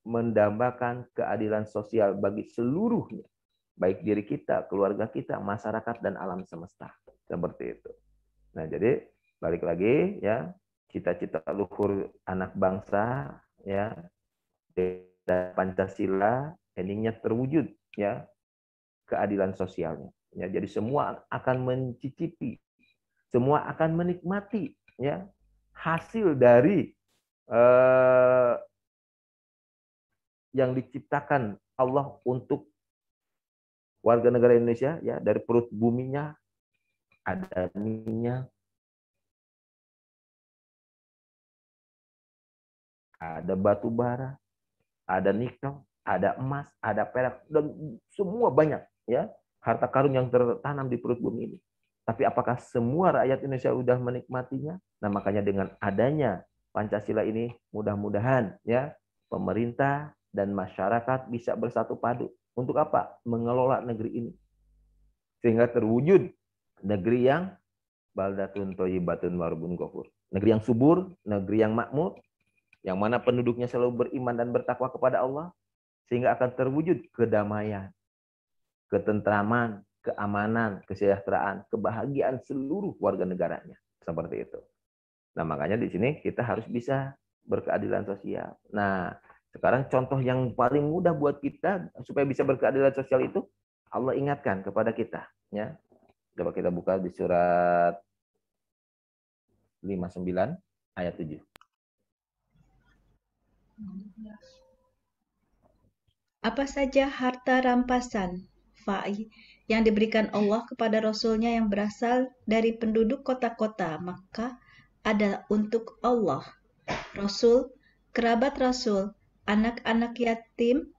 B: mendambakan keadilan sosial bagi seluruhnya. Baik diri kita, keluarga kita, masyarakat, dan alam semesta. Seperti itu. Nah, jadi balik lagi ya, cita-cita luhur anak bangsa ya, Pancasila endingnya terwujud ya, keadilan sosialnya. Ya, jadi semua akan mencicipi, semua akan menikmati ya hasil dari yang diciptakan Allah untuk warga negara Indonesia ya, dari perut buminya ada minyak, ada batu bara, ada nikel, ada emas, ada perak, dan semua banyak ya harta karun yang tertanam di perut bumi ini. Tapi apakah semua rakyat Indonesia sudah menikmatinya? Nah, makanya dengan adanya Pancasila ini mudah-mudahan ya pemerintah dan masyarakat bisa bersatu padu untuk apa? Mengelola negeri ini sehingga terwujud negeri yang baldatun thayyibatun warabun ghafur. Negeri yang subur, negeri yang makmur, yang mana penduduknya selalu beriman dan bertakwa kepada Allah, sehingga akan terwujud kedamaian, ketentraman, keamanan, kesejahteraan, kebahagiaan seluruh warga negaranya. Seperti itu. Nah, makanya di sini kita harus bisa berkeadilan sosial. Nah, sekarang contoh yang paling mudah buat kita supaya bisa berkeadilan sosial itu Allah ingatkan kepada kita, ya. Coba kita buka di surat 59 ayat 7.
A: Apa saja harta rampasan, fa'i, yang diberikan Allah kepada Rasulnya yang berasal dari penduduk kota-kota Makkah adalah untuk Allah, Rasul, kerabat Rasul, anak-anak yatim,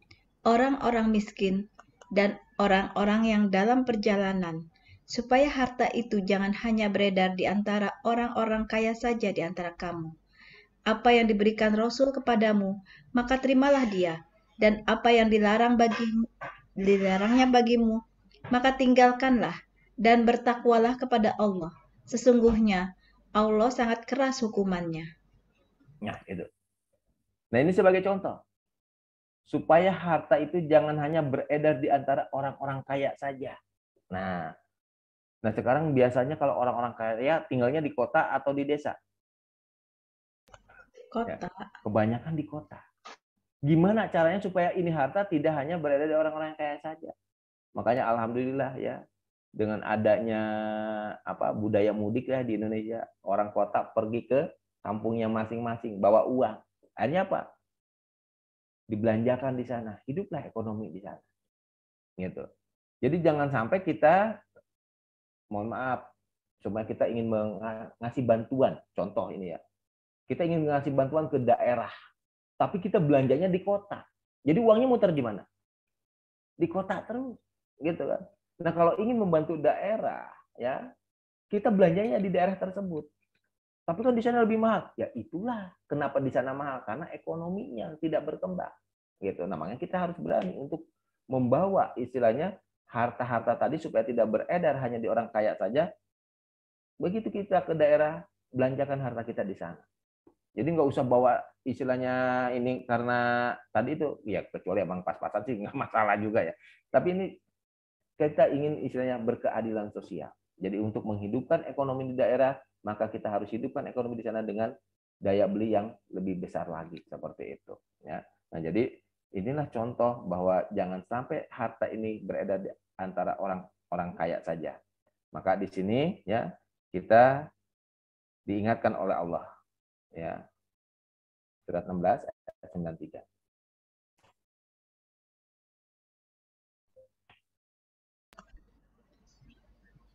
A: orang-orang miskin, dan orang-orang yang dalam perjalanan, supaya harta itu jangan hanya beredar di antara orang-orang kaya saja di antara kamu. Apa yang diberikan Rasul kepadamu, maka terimalah dia, dan apa yang dilarangnya bagimu, maka tinggalkanlah, dan bertakwalah kepada Allah. Sesungguhnya Allah sangat keras hukumannya.
B: Nah, itu. Nah, ini sebagai contoh. Supaya harta itu jangan hanya beredar di antara orang-orang kaya saja. Nah, sekarang biasanya kalau orang-orang kaya tinggalnya di kota atau di desa?
A: Kota.
B: Ya, kebanyakan di kota. Gimana caranya supaya ini harta tidak hanya beredar di orang-orang yang kaya saja? Makanya alhamdulillah ya, dengan adanya budaya mudik ya di Indonesia, orang kota pergi ke kampungnya masing-masing bawa uang. Akhirnya apa? Dibelanjakan di sana, hiduplah ekonomi di sana. Gitu. Jadi jangan sampai kita, mohon maaf, cuma kita ingin ngasih bantuan. Contoh ini ya, kita ingin ngasih bantuan ke daerah, tapi kita belanjanya di kota. Jadi uangnya muter di mana? Di kota terus, gitu kan. Nah, kalau ingin membantu daerah, ya kita belanjanya di daerah tersebut. Tapi kan di sana lebih mahal. Ya itulah kenapa di sana mahal, karena ekonominya tidak berkembang. Gitu. Nah, makanya kita harus berani untuk membawa istilahnya harta-harta tadi supaya tidak beredar hanya di orang kaya saja. Begitu kita ke daerah, belanjakan harta kita di sana. Jadi nggak usah bawa istilahnya ini karena tadi itu ya kecuali emang pas-pasan sih nggak masalah juga ya. Tapi ini kita ingin istilahnya berkeadilan sosial. Jadi untuk menghidupkan ekonomi di daerah, maka kita harus hidupkan ekonomi di sana dengan daya beli yang lebih besar lagi seperti itu. Ya. Nah jadi inilah contoh bahwa jangan sampai harta ini beredar di antara orang kaya saja. Maka di sini ya kita diingatkan oleh Allah. Ya. Surat 16 ayat 93.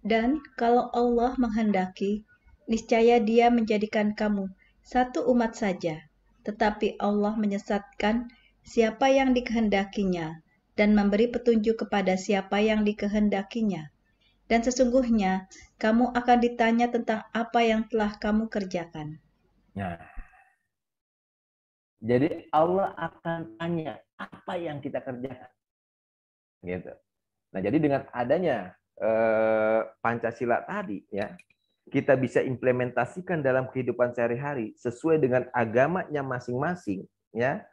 A: Dan kalau Allah menghendaki, niscaya Dia menjadikan kamu satu umat saja, tetapi Allah menyesatkan siapa yang dikehendakinya dan memberi petunjuk kepada siapa yang dikehendakinya. Dan sesungguhnya kamu akan ditanya tentang apa yang telah kamu kerjakan.
B: Nah, jadi Allah akan tanya apa yang kita kerjakan. Gitu. Nah, jadi dengan adanya Pancasila tadi ya, kita bisa implementasikan dalam kehidupan sehari-hari sesuai dengan agamanya masing-masing ya,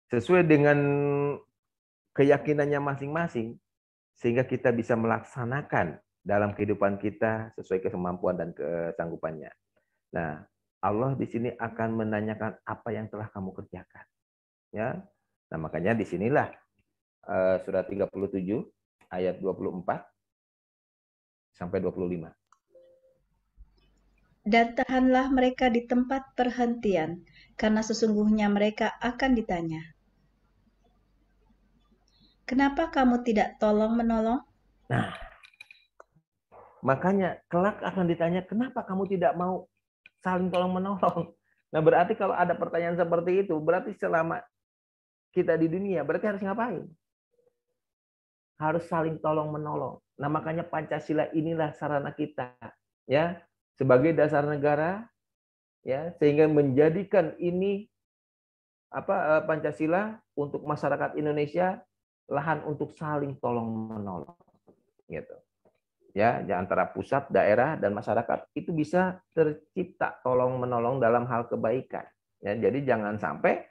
B: sesuai dengan keyakinannya masing-masing sehingga kita bisa melaksanakan dalam kehidupan kita sesuai kemampuan dan kesanggupannya. Nah, Allah di sini akan menanyakan apa yang telah kamu kerjakan ya. Nah, makanya disinilah surat 37 ayat 24 sampai 25.
A: Dan tahanlah mereka di tempat perhentian, karena sesungguhnya mereka akan ditanya. Kenapa kamu tidak tolong-menolong?
B: Nah, makanya kelak akan ditanya, kenapa kamu tidak mau saling tolong-menolong? Nah, berarti kalau ada pertanyaan seperti itu, berarti selama kita di dunia, berarti harus ngapain? Harus saling tolong-menolong. Nah, makanya Pancasila inilah sarana kita, ya, sebagai dasar negara, ya, sehingga menjadikan ini Pancasila untuk masyarakat Indonesia lahan untuk saling tolong-menolong, gitu. Ya, di antara pusat, daerah, dan masyarakat itu bisa tercipta tolong-menolong dalam hal kebaikan. Ya, jadi jangan sampai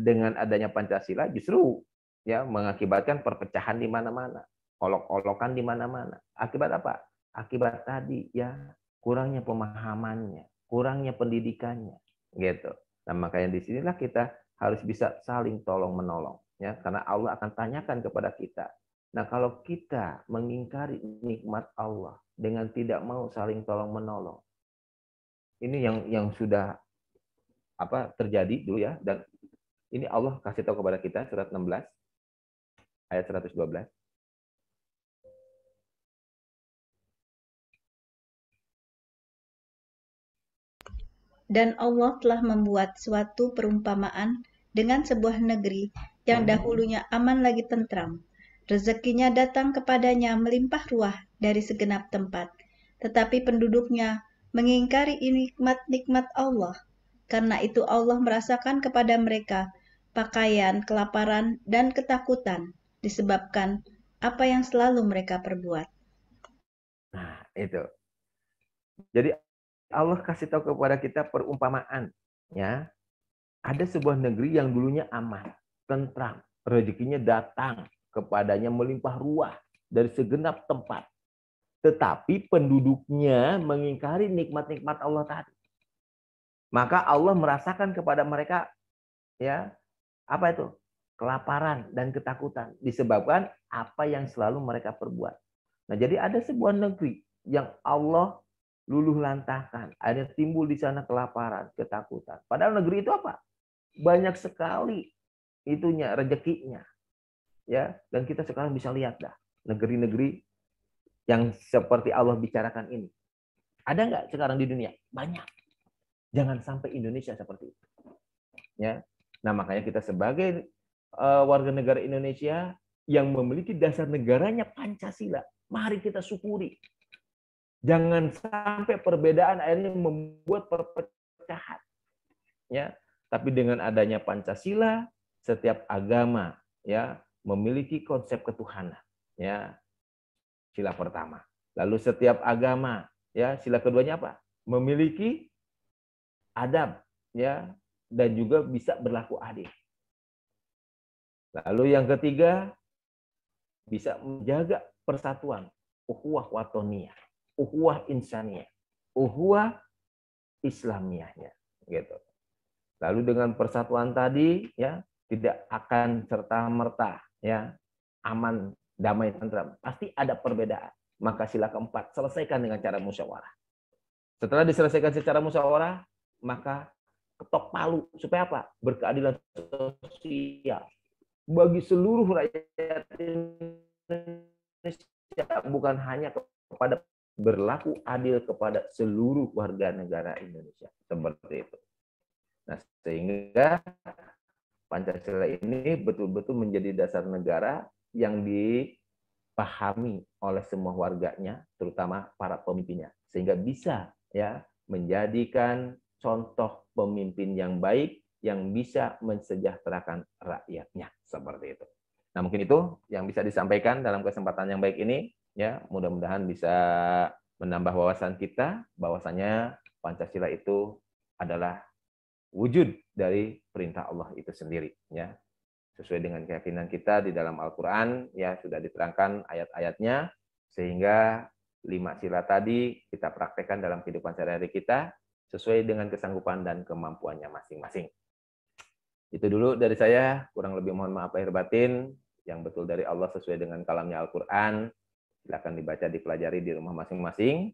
B: dengan adanya Pancasila justru ya mengakibatkan perpecahan di mana-mana, olok-olokan di mana-mana. Akibat apa? Akibat tadi ya kurangnya pemahamannya, kurangnya pendidikannya, gitu. Nah, makanya disinilah kita harus bisa saling tolong-menolong, ya, karena Allah akan tanyakan kepada kita. Nah, kalau kita mengingkari nikmat Allah dengan tidak mau saling tolong menolong, ini yang sudah terjadi dulu ya, dan ini Allah kasih tahu kepada kita surat 16 ayat 112.
A: Dan Allah telah membuat suatu perumpamaan dengan sebuah negeri yang dahulunya aman lagi tentram. Rezekinya datang kepadanya melimpah ruah dari segenap tempat, tetapi penduduknya mengingkari nikmat-nikmat Allah. Karena itu Allah merasakan kepada mereka pakaian, kelaparan, dan ketakutan disebabkan apa yang selalu mereka perbuat.
B: Nah, itu. Jadi Allah kasih tahu kepada kita perumpamaan, ya. Ada sebuah negeri yang dulunya aman, tentram, rezekinya datang kepadanya melimpah ruah dari segenap tempat. Tetapi penduduknya mengingkari nikmat-nikmat Allah tadi. Maka Allah merasakan kepada mereka ya, apa itu? Kelaparan dan ketakutan disebabkan apa yang selalu mereka perbuat. Nah, jadi ada sebuah negeri yang Allah luluh lantahkan, akhirnya timbul di sana kelaparan, ketakutan. Padahal negeri itu apa? Banyak sekali itunya rezekinya. ya. Dan kita sekarang bisa lihat dah negeri-negeri yang seperti Allah bicarakan ini. Ada nggak sekarang di dunia? Banyak. Jangan sampai Indonesia seperti itu. Ya. Nah, makanya kita sebagai warga negara Indonesia yang memiliki dasar negaranya Pancasila, mari kita syukuri. Jangan sampai perbedaan akhirnya membuat perpecahan. Ya, tapi dengan adanya Pancasila, setiap agama ya memiliki konsep ketuhanan. Ya, sila pertama. Lalu setiap agama, ya, sila keduanya apa? Memiliki adab, ya, dan juga bisa berlaku adil. Lalu yang ketiga, bisa menjaga persatuan, ukhuwah watoniyah, ukhuwah insaniyah, ukhuwah islamiyahnya, gitu. Lalu dengan persatuan tadi, ya, tidak akan serta-merta, ya, aman, damai, tentram. Pasti ada perbedaan. Maka sila keempat, selesaikan dengan cara musyawarah. Setelah diselesaikan secara musyawarah, maka ketok palu. Supaya apa? Berkeadilan sosial. Bagi seluruh rakyat Indonesia, bukan hanya kepada berlaku adil kepada seluruh warga negara Indonesia. Seperti itu. Nah, sehingga Pancasila ini betul-betul menjadi dasar negara yang dipahami oleh semua warganya, terutama para pemimpinnya, sehingga bisa ya menjadikan contoh pemimpin yang baik yang bisa mensejahterakan rakyatnya, seperti itu. Nah, mungkin itu yang bisa disampaikan dalam kesempatan yang baik ini, ya. Mudah-mudahan bisa menambah wawasan kita bahwasanya Pancasila itu adalah wujud dari perintah Allah itu sendiri, ya. Sesuai dengan keyakinan kita di dalam Al-Qur'an, ya, sudah diterangkan ayat-ayatnya, sehingga 5 sila tadi kita praktekkan dalam kehidupan sehari-hari kita sesuai dengan kesanggupan dan kemampuannya masing-masing. Itu dulu dari saya, kurang lebih mohon maaf lahir batin. Yang betul dari Allah sesuai dengan kalamnya Al-Qur'an, silakan dibaca, dipelajari di rumah masing-masing.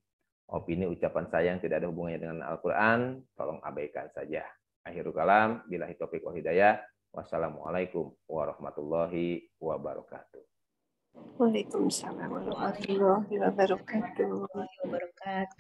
B: Opini ucapan saya yang tidak ada hubungannya dengan Al-Qur'an, tolong abaikan saja. Akhirul kalam, billahi taufiq wal hidayah. Wassalamualaikum warahmatullahi wabarakatuh.
C: Waalaikumsalam warahmatullahi wabarakatuh.
A: Warahmatullahi wabarakatuh.